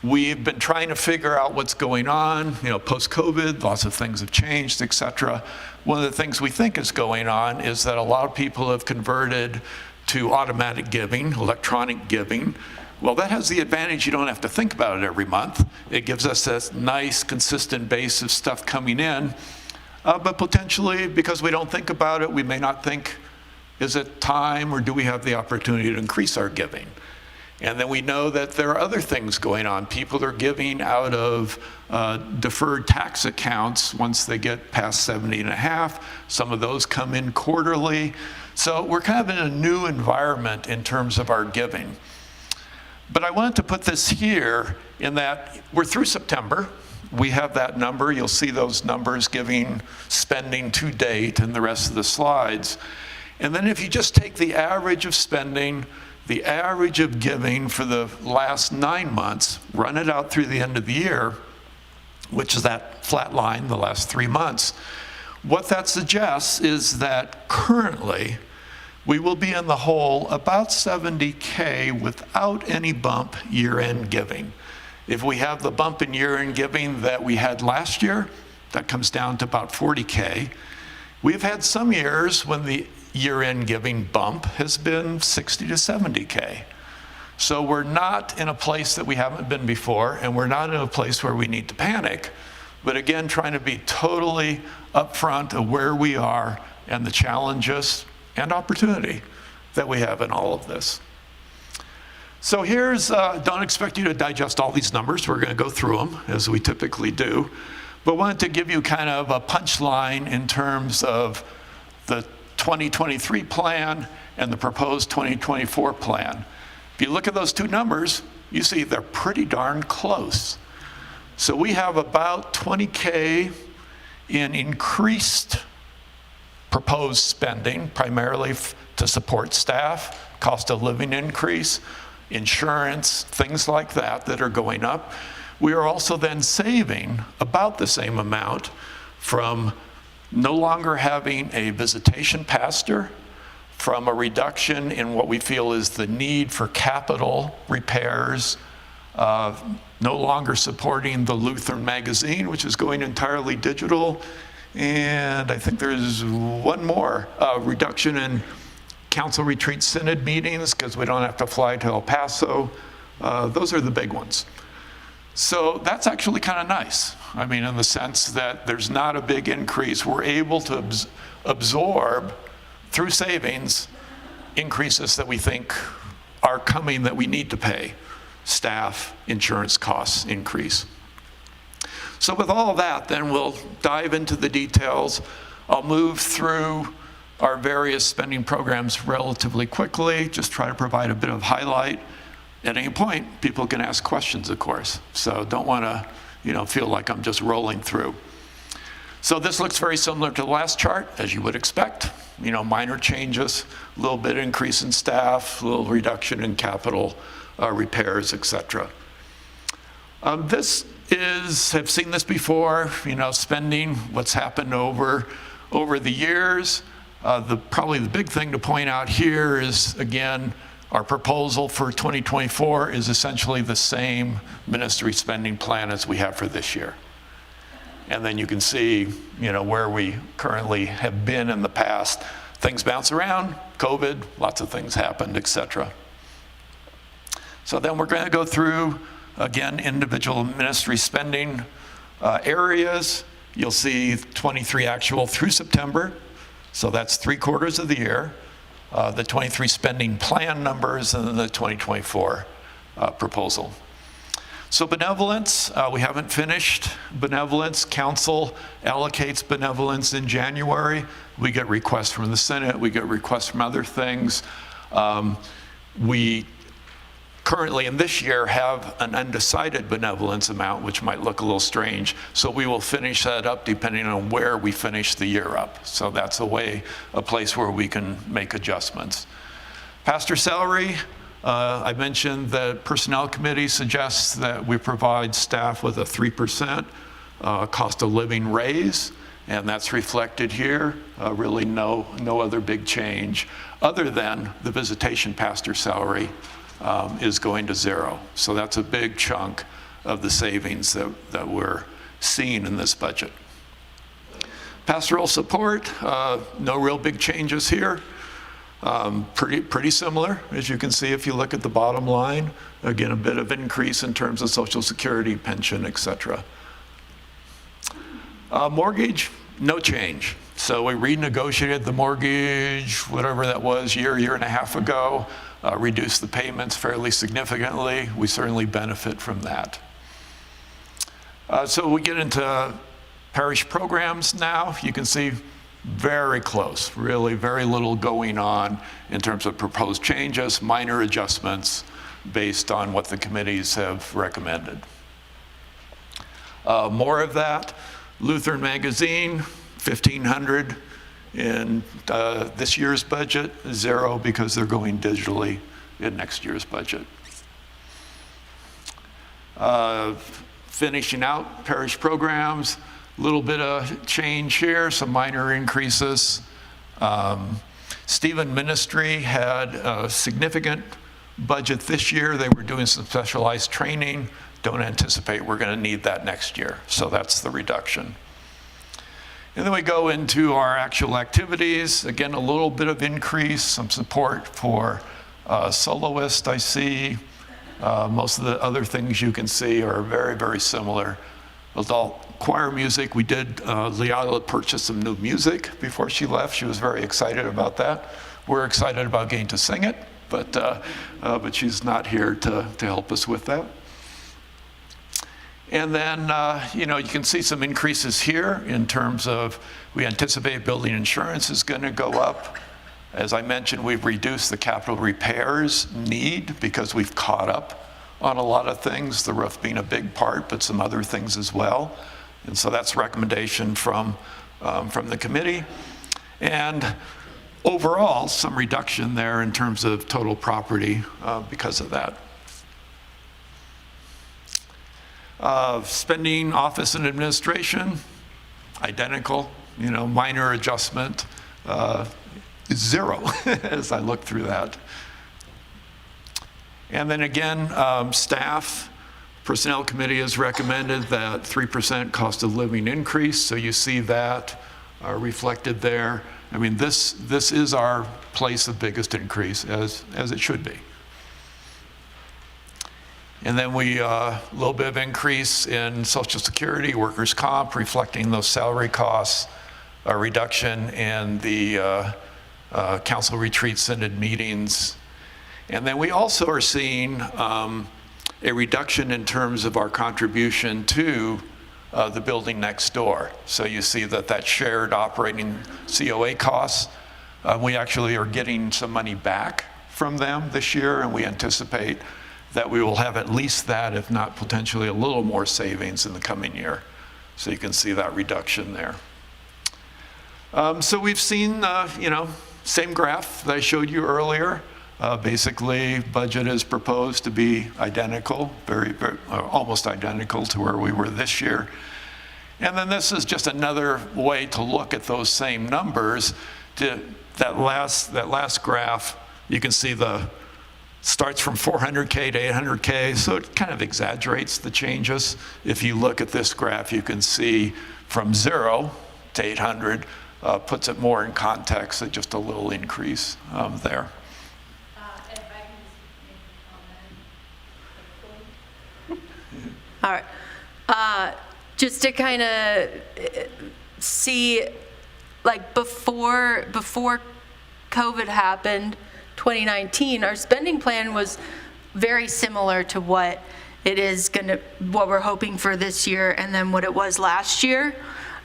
We've been trying to figure out what's going on, post-COVID, lots of things have changed, etc. One of the things we think is going on is that a lot of people have converted to automatic giving, electronic giving. Well, that has the advantage you don't have to think about it every month. It gives us a nice, consistent base of stuff coming in. But potentially, because we don't think about it, we may not think, is it time or do we have the opportunity to increase our giving? And then we know that there are other things going on. People are giving out of deferred tax accounts once they get past 70 and a half. Some of those come in quarterly. So we're kind of in a new environment in terms of our giving. But I wanted to put this here in that we're through September. We have that number. You'll see those numbers giving spending to date in the rest of the slides. And then if you just take the average of spending, the average of giving for the last 9 months, run it out through the end of the year, which is that flat line, the last 3 months, what that suggests is that currently we will be in the hole about $70K without any bump year-end giving. If we have the bump in year-end giving that we had last year, that comes down to about $40K. We've had some years when the year-end giving bump has been $60 to $70K. So we're not in a place that we haven't been before, and we're not in a place where we need to panic. But again, trying to be totally upfront of where we are and the challenges and opportunity that we have in all of this. So here's, don't expect you to digest all these numbers. We're going to go through them as we typically do. But wanted to give you kind of a punchline in terms of the 2023 plan and the proposed 2024 plan. If you look at those two numbers, you see they're pretty darn close. So we have about 20K in increased proposed spending, primarily to support staff, cost of living increase, insurance, things like that that are going up. We are also then saving about the same amount from no longer having a visitation pastor, from a reduction in what we feel is the need for capital repairs, no longer supporting the Lutheran magazine, which is going entirely digital, and I think there's one more, reduction in council retreat synod meetings because we don't have to fly to El Paso. Those are the big ones. So that's actually kind of nice. I mean, in the sense that there's not a big increase. We're able to absorb through savings increases that we think are coming that we need to pay. Staff, insurance costs increase. So with all of that, then we'll dive into the details. I'll move through our various spending programs relatively quickly, just try to provide a bit of highlight. At any point, people can ask questions, of course. So don't want to, feel like I'm just rolling through. So this looks very similar to the last chart, as you would expect. Minor changes, a little bit increase in staff, a little reduction in capital repairs, etc. This is, have seen this before, spending, what's happened over the years. Probably the big thing to point out here is, again, our proposal for 2024 is essentially the same ministry spending plan as we have for this year. And then you can see, where we currently have been in the past. Things bounce around, COVID, lots of things happened, etc. So then we're going to go through, again, individual ministry spending areas. You'll see 23 actual through September. So that's 3/4 of the year. The 23 spending plan numbers and then the 2024 proposal. So benevolence, we haven't finished benevolence. Council allocates benevolence in January. We get requests from the Senate. We get requests from other things. We currently in this year have an undecided benevolence amount, which might look a little strange. So we will finish that up depending on where we finish the year up. So that's a place where we can make adjustments. Pastor salary, I mentioned that Personnel Committee suggests that we provide staff with a 3% cost of living raise, and that's reflected here. Really no other big change other than the visitation pastor salary is going to zero. So that's a big chunk of the savings that we're seeing in this budget. Pastoral support, no real big changes here. Pretty similar, as you can see if you look at the bottom line. Again, a bit of increase in terms of Social Security, pension, etc. Mortgage, no change. So we renegotiated the mortgage, whatever that was, year and a half ago. Reduced the payments fairly significantly. We certainly benefit from that. So we get into parish programs now. You can see very close, really very little going on in terms of proposed changes, minor adjustments based on what the committees have recommended. More of that, Lutheran Magazine, 1,500 in this year's budget, zero because they're going digitally in next year's budget. Finishing out parish programs, a little bit of change here, some minor increases. Stephen Ministry had a significant budget this year. They were doing some specialized training. Don't anticipate we're going to need that next year. So that's the reduction. And then we go into our actual activities. Again, a little bit of increase, some support for soloists, I see. Most of the other things you can see are very, very similar. Adult choir music, we did, Leala purchased some new music before she left. She was very excited about that. We're excited about getting to sing it, but she's not here to help us with that. And then, you can see some increases here in terms of, we anticipate building insurance is going to go up. As I mentioned, we've reduced the capital repairs need because we've caught up on a lot of things, the roof being a big part, but some other things as well. And so that's a recommendation from the committee. And overall, some reduction there in terms of total property because of that. Spending, office and administration, identical, minor adjustment, zero as I look through that. And then again, staff, Personnel Committee has recommended that 3% cost of living increase, so you see that reflected there. I mean, this is our place of biggest increase, as it should be. And then we, a little bit of increase in Social Security, workers' comp, reflecting those salary costs, a reduction in the council retreats, synod meetings. And then we also are seeing a reduction in terms of our contribution to the building next door. So you see that shared operating COA costs, we actually are getting some money back from them this year, and we anticipate that we will have at least that, if not potentially a little more savings in the coming year. So you can see that reduction there. So we've seen, same graph that I showed you earlier. Basically, budget is proposed to be identical, very, almost identical to where we were this year. And then this is just another way to look at those same numbers. That last graph, you can see starts from 400K to 800K, so it kind of exaggerates the changes. If you look at this graph, you can see from 0 to 800, puts it more in context at just a little increase there. If I can just make a comment. All right. Just to kind of see, like before COVID happened, 2019, our spending plan was very similar to what what we're hoping for this year and then what it was last year.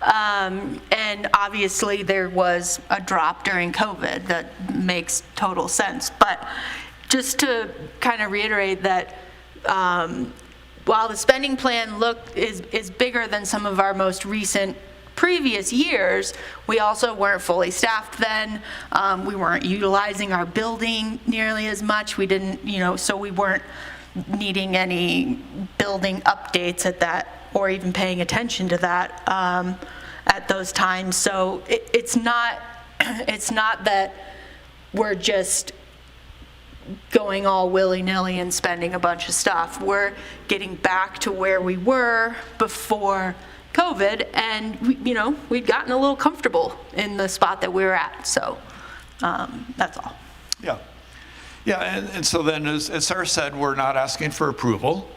And obviously there was a drop during COVID that makes total sense. But just to kind of reiterate that while the spending plan is bigger than some of our most recent previous years, we also weren't fully staffed then. We weren't utilizing our building nearly as much. We didn't, so we weren't needing any building updates at that, or even paying attention to that at those times. So it's not that we're just going all willy-nilly and spending a bunch of stuff. We're getting back to where we were before COVID, and we'd gotten a little comfortable in the spot that we were at. So that's all. Yeah. And so then, as Sarah said, we're not asking for approval.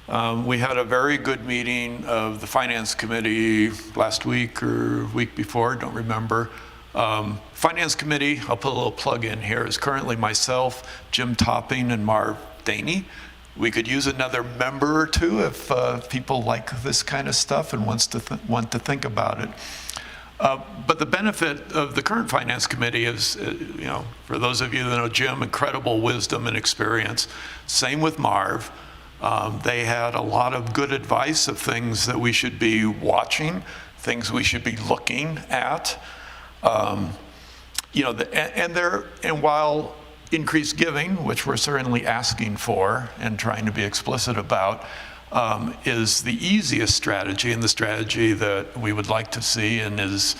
We had a very good meeting of the Finance Committee last week or week before, don't remember. Finance Committee, I'll put a little plug in here, is currently myself, Jim Topping, and Marv Daney. We could use another member or two if people like this kind of stuff and want to think about it. But the benefit of the current Finance Committee is, for those of you that know Jim, incredible wisdom and experience. Same with Marv. They had a lot of good advice of things that we should be watching, things we should be looking at. And while increased giving, which we're certainly asking for and trying to be explicit about, is the easiest strategy and the strategy that we would like to see and is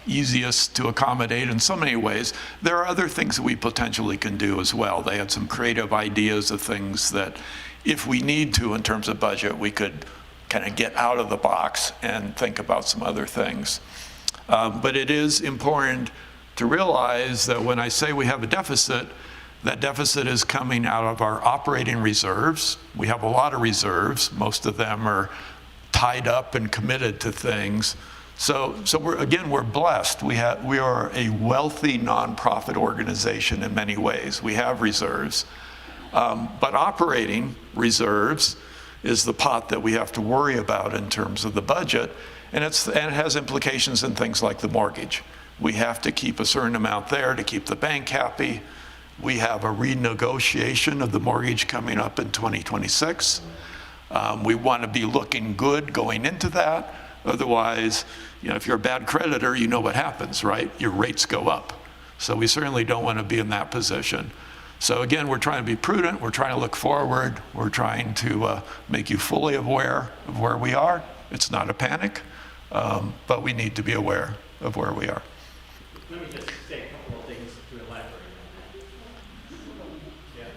easiest to accommodate in so many ways. There are other things that we potentially can do as well. They had some creative ideas of things that if we need to in terms of budget, we could kind of get out of the box and think about some other things. But it is important to realize that when I say we have a deficit, that deficit is coming out of our operating reserves. We have a lot of reserves. Most of them are tied up and committed to things. So we're blessed. We are a wealthy nonprofit organization in many ways. We have reserves. But operating reserves is the pot that we have to worry about in terms of the budget, and it has implications in things like the mortgage. We have to keep a certain amount there to keep the bank happy. We have a renegotiation of the mortgage coming up in 2026. We want to be looking good going into that. Otherwise, if you're a bad creditor, you know what happens, right? Your rates go up. So we certainly don't want to be in that position. So again, we're trying to be prudent. We're trying to look forward. We're trying to make you fully aware of where we are. It's not a panic, but we need to be aware of where we are. Let me just say a couple of things to elaborate on that.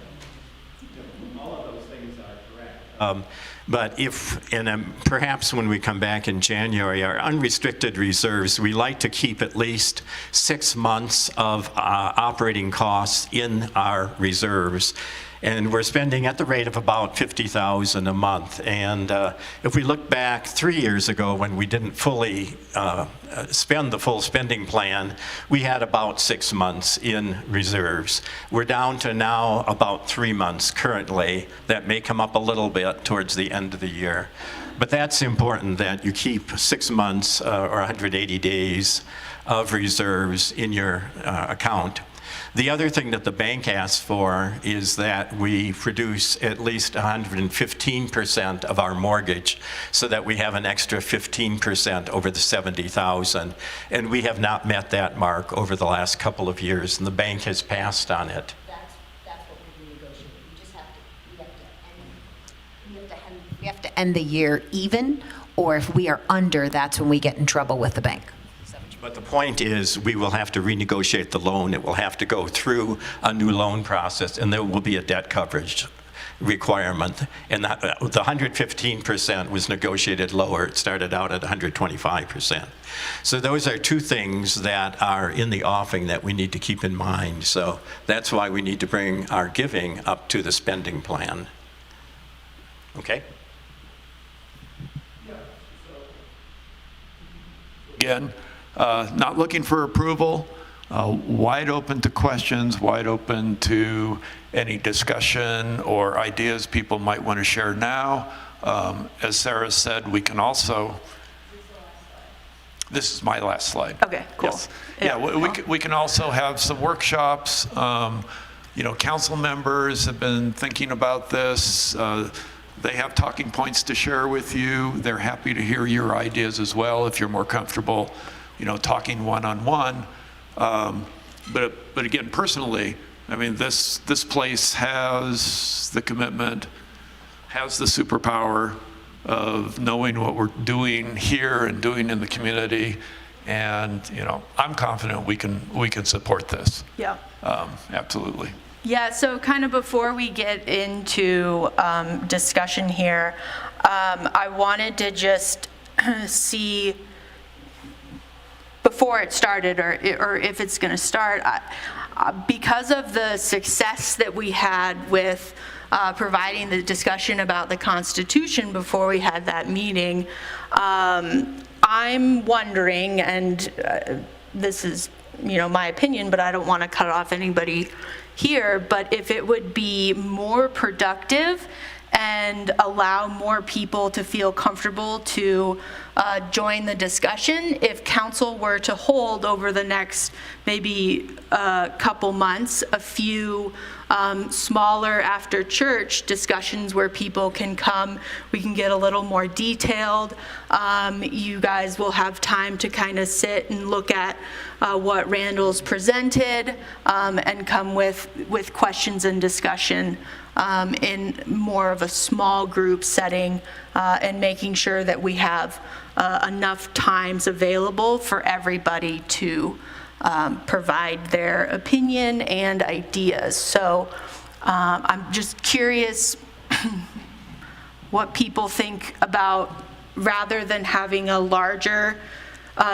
Yeah. All of those things are correct. But perhaps when we come back in January, our unrestricted reserves, we like to keep at least 6 months of operating costs in our reserves. And we're spending at the rate of about $50,000 a month. And if we look back 3 years ago when we didn't fully spend the full spending plan, we had about 6 months in reserves. We're down to now about 3 months currently. That may come up a little bit towards the end of the year. But that's important that you keep 6 months or 180 days of reserves in your account. The other thing that the bank asks for is that we produce at least 115% of our mortgage so that we have an extra 15% over the $70,000. And we have not met that mark over the last couple of years, and the bank has passed on it. That's what we negotiate. We just we have to end the year even, or if we are under, that's when we get in trouble with the bank. But the point is, we will have to renegotiate the loan. It will have to go through a new loan process, and there will be a debt coverage requirement. And the 115% was negotiated lower. It started out at 125%. So those are two things that are in the offing that we need to keep in mind. So that's why we need to bring our giving up to the spending plan. Okay? Again, not looking for approval, wide open to questions, wide open to any discussion or ideas people might want to share now. As Sarah said, we can also, this is my last slide. Okay, cool. Yes. Yeah, we can also have some workshops. Council members have been thinking about this. They have talking points to share with you. They're happy to hear your ideas as well if you're more comfortable talking one-on-one. But again, personally, I mean, this place has the commitment, has the superpower of knowing what we're doing here and doing in the community. And, I'm confident we can support this. Yeah. Absolutely. Yeah, so kind of before we get into discussion here, I wanted to just see, before it started, or if it's going to start, because of the success that we had with providing the discussion about the Constitution before we had that meeting, I'm wondering, and this is my opinion, but I don't want to cut off anybody here, but if it would be more productive and allow more people to feel comfortable to join the discussion if council were to hold over the next maybe couple months a few smaller after church discussions where people can come. We can get a little more detailed. You guys will have time to kind of sit and look at what Randall's presented and come with questions and discussion in more of a small group setting and making sure that we have enough times available for everybody to provide their opinion and ideas. So I'm just curious what people think about, rather than having a larger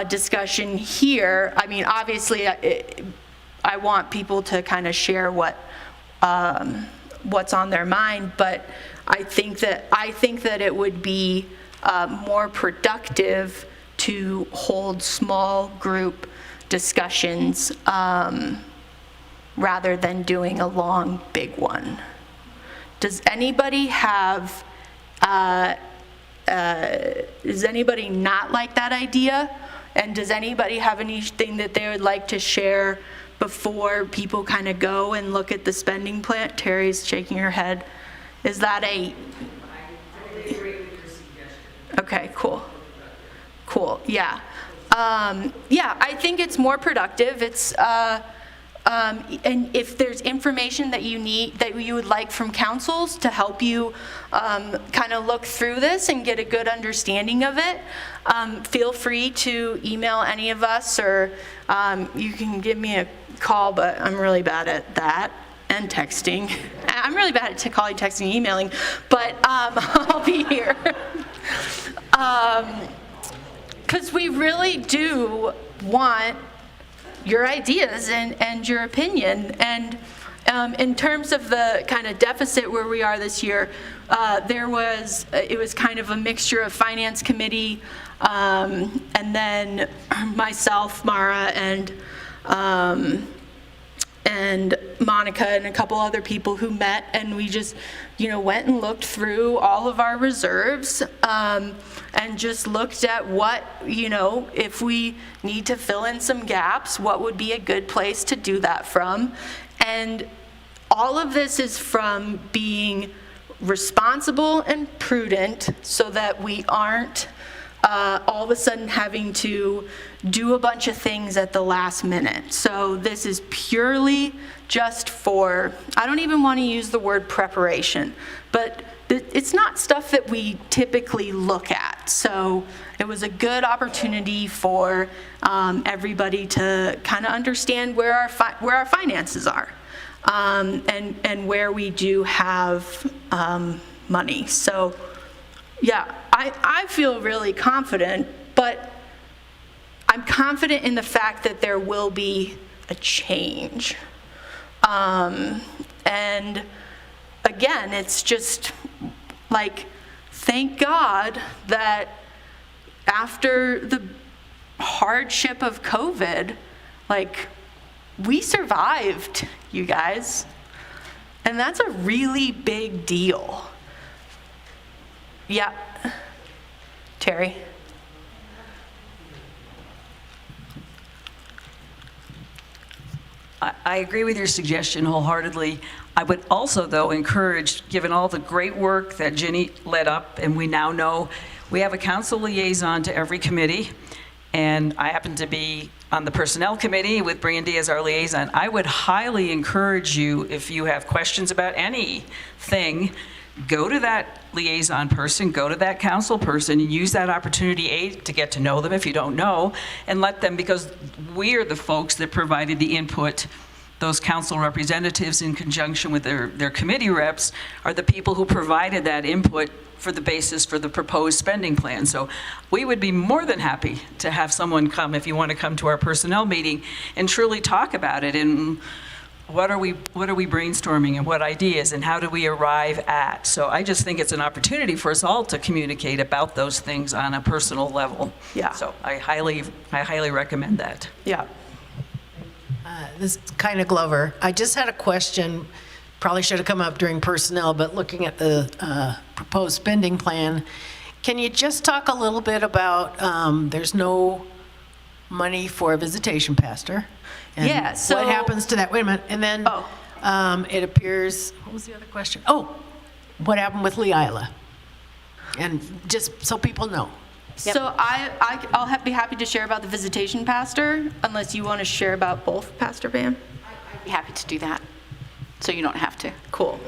discussion here. I mean, obviously, I want people to kind of share what's on their mind, but I think that it would be more productive to hold small group discussions rather than doing a long, big one. Does anybody have Does anybody not like that idea? And does anybody have anything that they would like to share before people kind of go and look at the spending plan? Terry's shaking her head. Is that a... Okay, cool. Cool, yeah. Yeah, I think it's more productive. It's, and if there's information that you need, that you would like from councils to help you kind of look through this and get a good understanding of it, feel free to email any of us, or you can give me a call, but I'm really bad at that, and texting. I'm really bad at calling, texting, emailing, but I'll be here. Because we really do want your ideas and your opinion. And in terms of the kind of deficit where we are this year, it was kind of a mixture of finance committee, and then myself, Mara, and Monica and a couple other people who met, and we just, went and looked through all of our reserves, and just looked at what, if we need to fill in some gaps, what would be a good place to do that from. And all of this is from being responsible and prudent so that we aren't all of a sudden having to do a bunch of things at the last minute. So this is purely just for, I don't even want to use the word preparation, but it's not stuff that we typically look at. So it was a good opportunity for everybody to kind of understand where our finances are, and where we do have money. So yeah, I feel really confident, but I'm confident in the fact that there will be a change. And again, it's just like, thank God that after the hardship of COVID, like, we survived, you guys. And that's a really big deal. Yeah. Terry? I agree with your suggestion wholeheartedly. I would also, though, encourage, given all the great work that Ginny led up, and we now know we have a council liaison to every committee, and I happen to be on the personnel committee with Brandy as our liaison. I would highly encourage you, if you have questions about anything, go to that liaison person, go to that council person, and use that opportunity, A, to get to know them if you don't know, and let them, because we are the folks that provided the input. Those council representatives, in conjunction with their committee reps, are the people who provided that input for the basis for the proposed spending plan. So we would be more than happy to have someone come, if you want to come to our personnel meeting, and truly talk about it, and what are we brainstorming, and what ideas, and how do we arrive at. So I just think it's an opportunity for us all to communicate about those things on a personal level. Yeah. So I highly recommend that. Yeah. This is kind of Glover. I just had a question, probably should have come up during personnel, but looking at the proposed spending plan, can you just talk a little bit about, there's no money for a visitation pastor? And Yeah, so- what happens to that? Wait a minute. And then it appears, what was the other question? Oh, what happened with Lee Isla? And just so people know. So I'll be happy to share about the visitation pastor, unless you want to share about both, Pastor Pam. I'd be happy to do that, so you don't have to. Cool.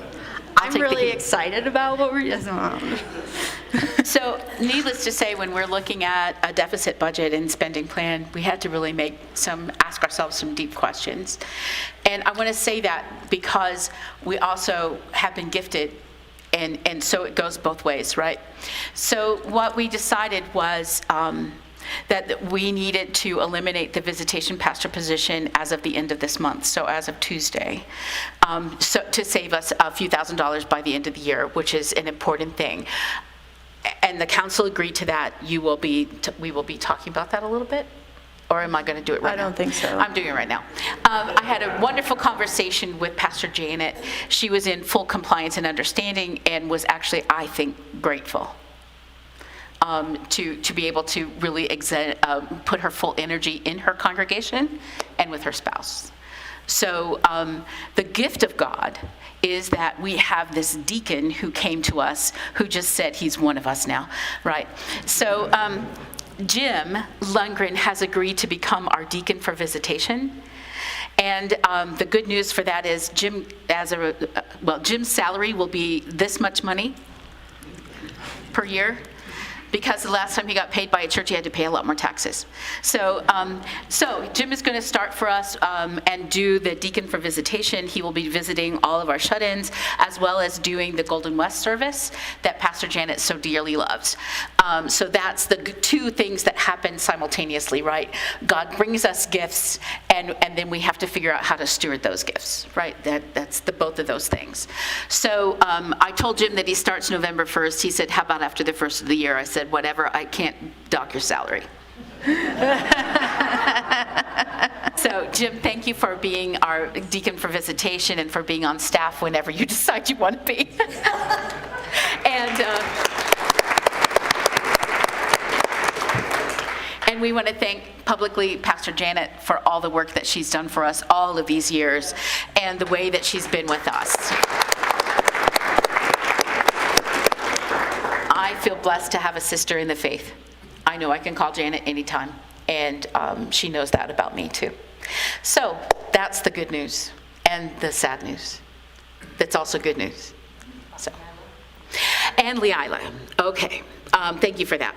I'm take the really heat. excited about what we're doing. So needless to say, when we're looking at a deficit budget and spending plan, we had to really ask ourselves some deep questions. And I want to say that because we also have been gifted, and so it goes both ways, right? So what we decided was that we needed to eliminate the visitation pastor position as of the end of this month, so as of Tuesday, so to save us a few $1,000s by the end of the year, which is an important thing. And the council agreed to that. We will be talking about that a little bit. Or am I going to do it right now? I don't think so. I'm doing it right now. I had a wonderful conversation with Pastor Janet. She was in full compliance and understanding and was actually, I think, grateful to be able to really put her full energy in her congregation and with her spouse. So the gift of God is that we have this deacon who came to us who just said he's one of us now, right? So Jim Lundgren has agreed to become our deacon for visitation. And the good news for that is Jim's salary will be this much money per year, because the last time he got paid by a church, he had to pay a lot more taxes. So Jim is going to start for us and do the Deacon for Visitation. He will be visiting all of our shut-ins, as well as doing the Golden West service that Pastor Janet so dearly loves. So that's the two things that happen simultaneously, right? God brings us gifts, and then we have to figure out how to steward those gifts, right? That's both of those things. So I told Jim that he starts November 1st. He said, how about after the first of the year? I said, whatever, I can't dock your salary. So Jim, thank you for being our deacon for visitation and for being on staff whenever you decide you want to be. And we want to thank publicly Pastor Janet for all the work that she's done for us all of these years and the way that she's been with us. I feel blessed to have a sister in the faith. I know I can call Janet anytime, and she knows that about me too. So that's the good news and the sad news. That's also good news. So, and Leila, okay, thank you for that.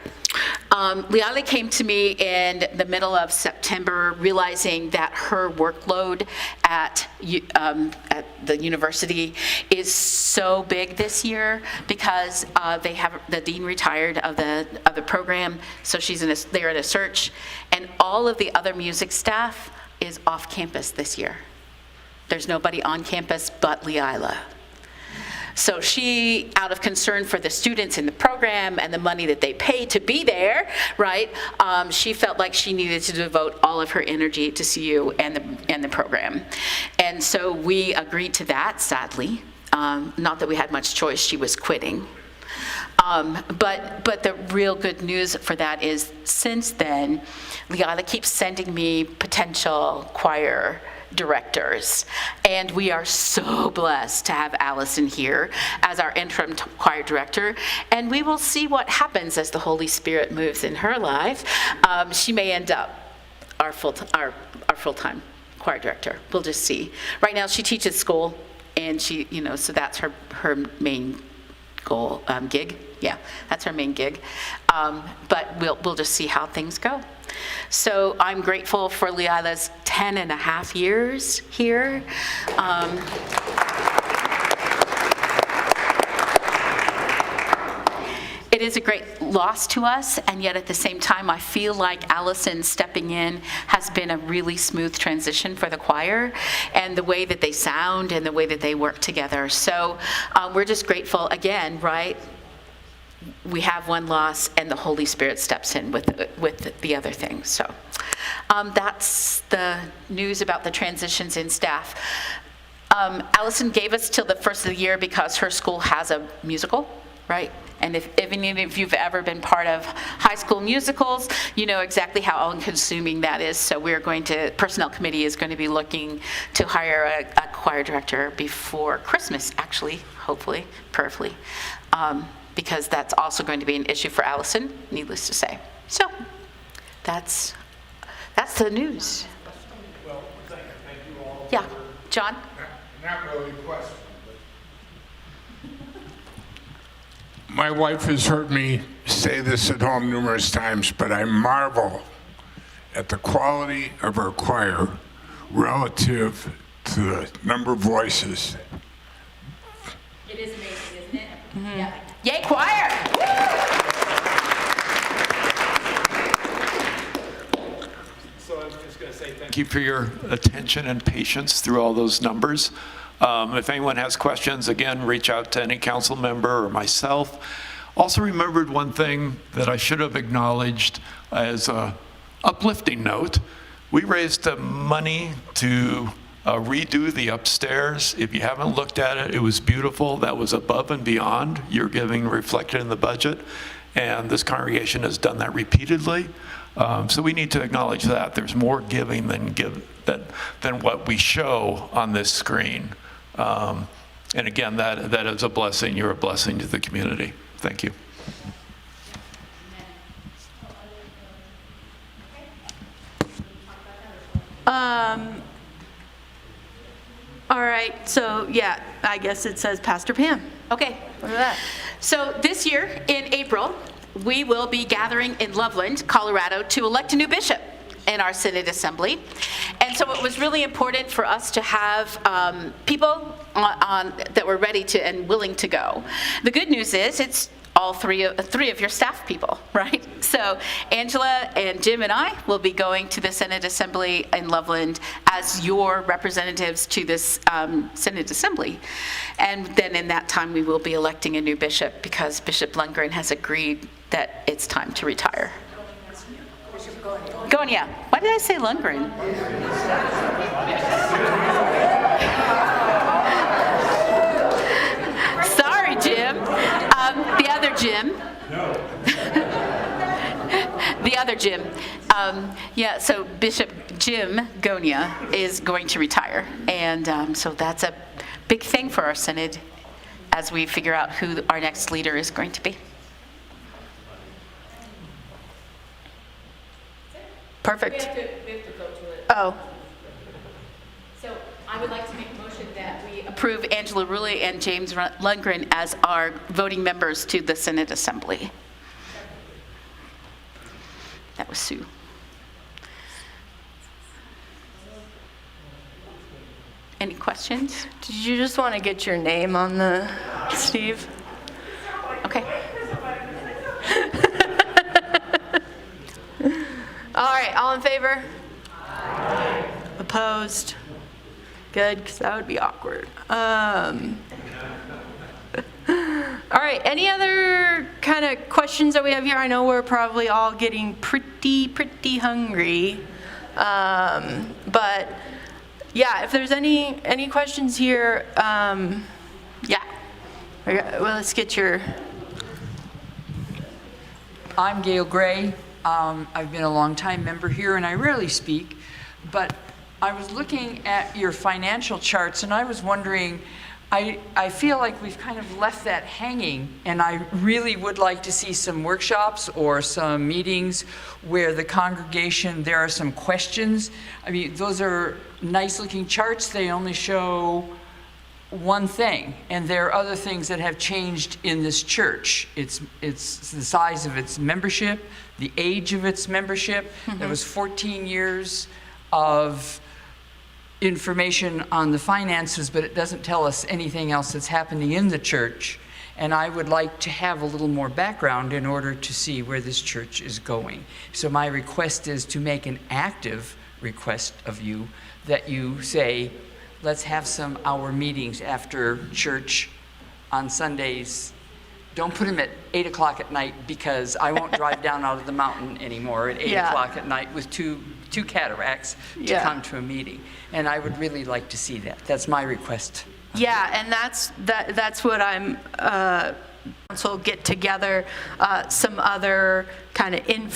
Leila came to me in the middle of September, realizing that her workload at the university is so big this year because they have the dean retired of the program, so they're in a search, and all of the other music staff is off campus this year. There's nobody on campus but Leila. So she, out of concern for the students in the program and the money that they pay to be there, right, she felt like she needed to devote all of her energy to CU and the program. And so we agreed to that, sadly. Not that we had much choice, she was quitting. But the real good news for that is, since then, Leila keeps sending me potential choir directors, and we are so blessed to have Allison here as our interim choir director, and we will see what happens as the Holy Spirit moves in her life. She may end up our full-time choir director. We'll just see. Right now she teaches school, and she, so that's her main goal, gig. Yeah, that's her main gig. But we'll just see how things go. So I'm grateful for Leila's 10 and a half years here. It is a great loss to us, and yet at the same time, I feel like Allison stepping in has been a really smooth transition for the choir, and the way that they sound and the way that they work together. So we're just grateful again, right? We have one loss, and the Holy Spirit steps in with the other things. So that's the news about the transitions in staff. Allison gave us till the first of the year because her school has a musical, right? And if any of you've ever been part of high school musicals, you know exactly how all-consuming that is. So Personnel Committee is going to be looking to hire a choir director before Christmas, actually, hopefully, prayerfully. Because that's also going to be an issue for Allison, needless to say. So that's the news. Well, thank you all. Yeah, John? Not really a question, but my wife has heard me say this at home numerous times, but I marvel at the quality of our choir relative to the number of voices. It is amazing, isn't it? Mm-hmm. Yeah. Yay, choir! So I was just going to say thank you for your attention and patience through all those numbers. If anyone has questions, again, reach out to any council member or myself. Also remembered one thing that I should have acknowledged as uplifting note, we raised the money to redo the upstairs. If you haven't looked at it, it was beautiful. That was above and beyond your giving reflected in the budget. And this congregation has done that repeatedly. So we need to acknowledge that. There's more giving than what we show on this screen. And again, that is a blessing. You're a blessing to the community. Thank you. All right, so yeah, I guess it says Pastor Pam. Okay. Look at that. So this year, in April, we will be gathering in Loveland, Colorado, to elect a new bishop in our Synod Assembly. And so it was really important for us to have people that were ready to and willing to go. The good news is it's all three of your staff people, right? So Angela and Jim and I will be going to the Synod Assembly in Loveland as your representatives to this Synod Assembly. And then in that time, we will be electing a new bishop because Bishop Lundgren has agreed that it's time to retire. Gonia. Why did I say Lundgren? Sorry, Jim. The other Jim. No. The other Jim. Yeah, so Bishop Jim Gonia is going to retire. And so that's a big thing for our Synod as we figure out who our next leader is going to be. Perfect. We have to go to it. Oh, So I would like to make a motion that we Approve Angela Rulli and James Lundgren as our voting members to the Synod Assembly. That was Sue. Any questions? did you just want to get your name on the, Steve? Okay. All right, all in favor? Aye. Opposed? Good, because that would be awkward. All right, any other kind of questions that we have here? I know we're probably all getting pretty hungry. But yeah, if there's any questions here, yeah. Well, let's get your... I'm Gail Gray. I've been a long-time member here, and I rarely speak, but I was looking at your financial charts, and I was wondering, I feel like we've kind of left that hanging, and I really would like to see some workshops or some meetings where the congregation, there are some questions. I mean, those are nice-looking charts. They only show one thing, and there are other things that have changed in this church. It's the size of its membership, the age of its membership. There was 14 years of information on the finances, but it doesn't tell us anything else that's happening in the church. And I would like to have a little more background in order to see where this church is going. So my request is to make an active request of you that you say, let's have some hour meetings after church on Sundays. Don't put them at 8 o'clock at night because I won't drive down out of the mountain anymore at 8 o'clock at night with two cataracts to come to a meeting. And I would really like to see that. That's my request. Yeah, and that's what I'm, council get together, some other kind of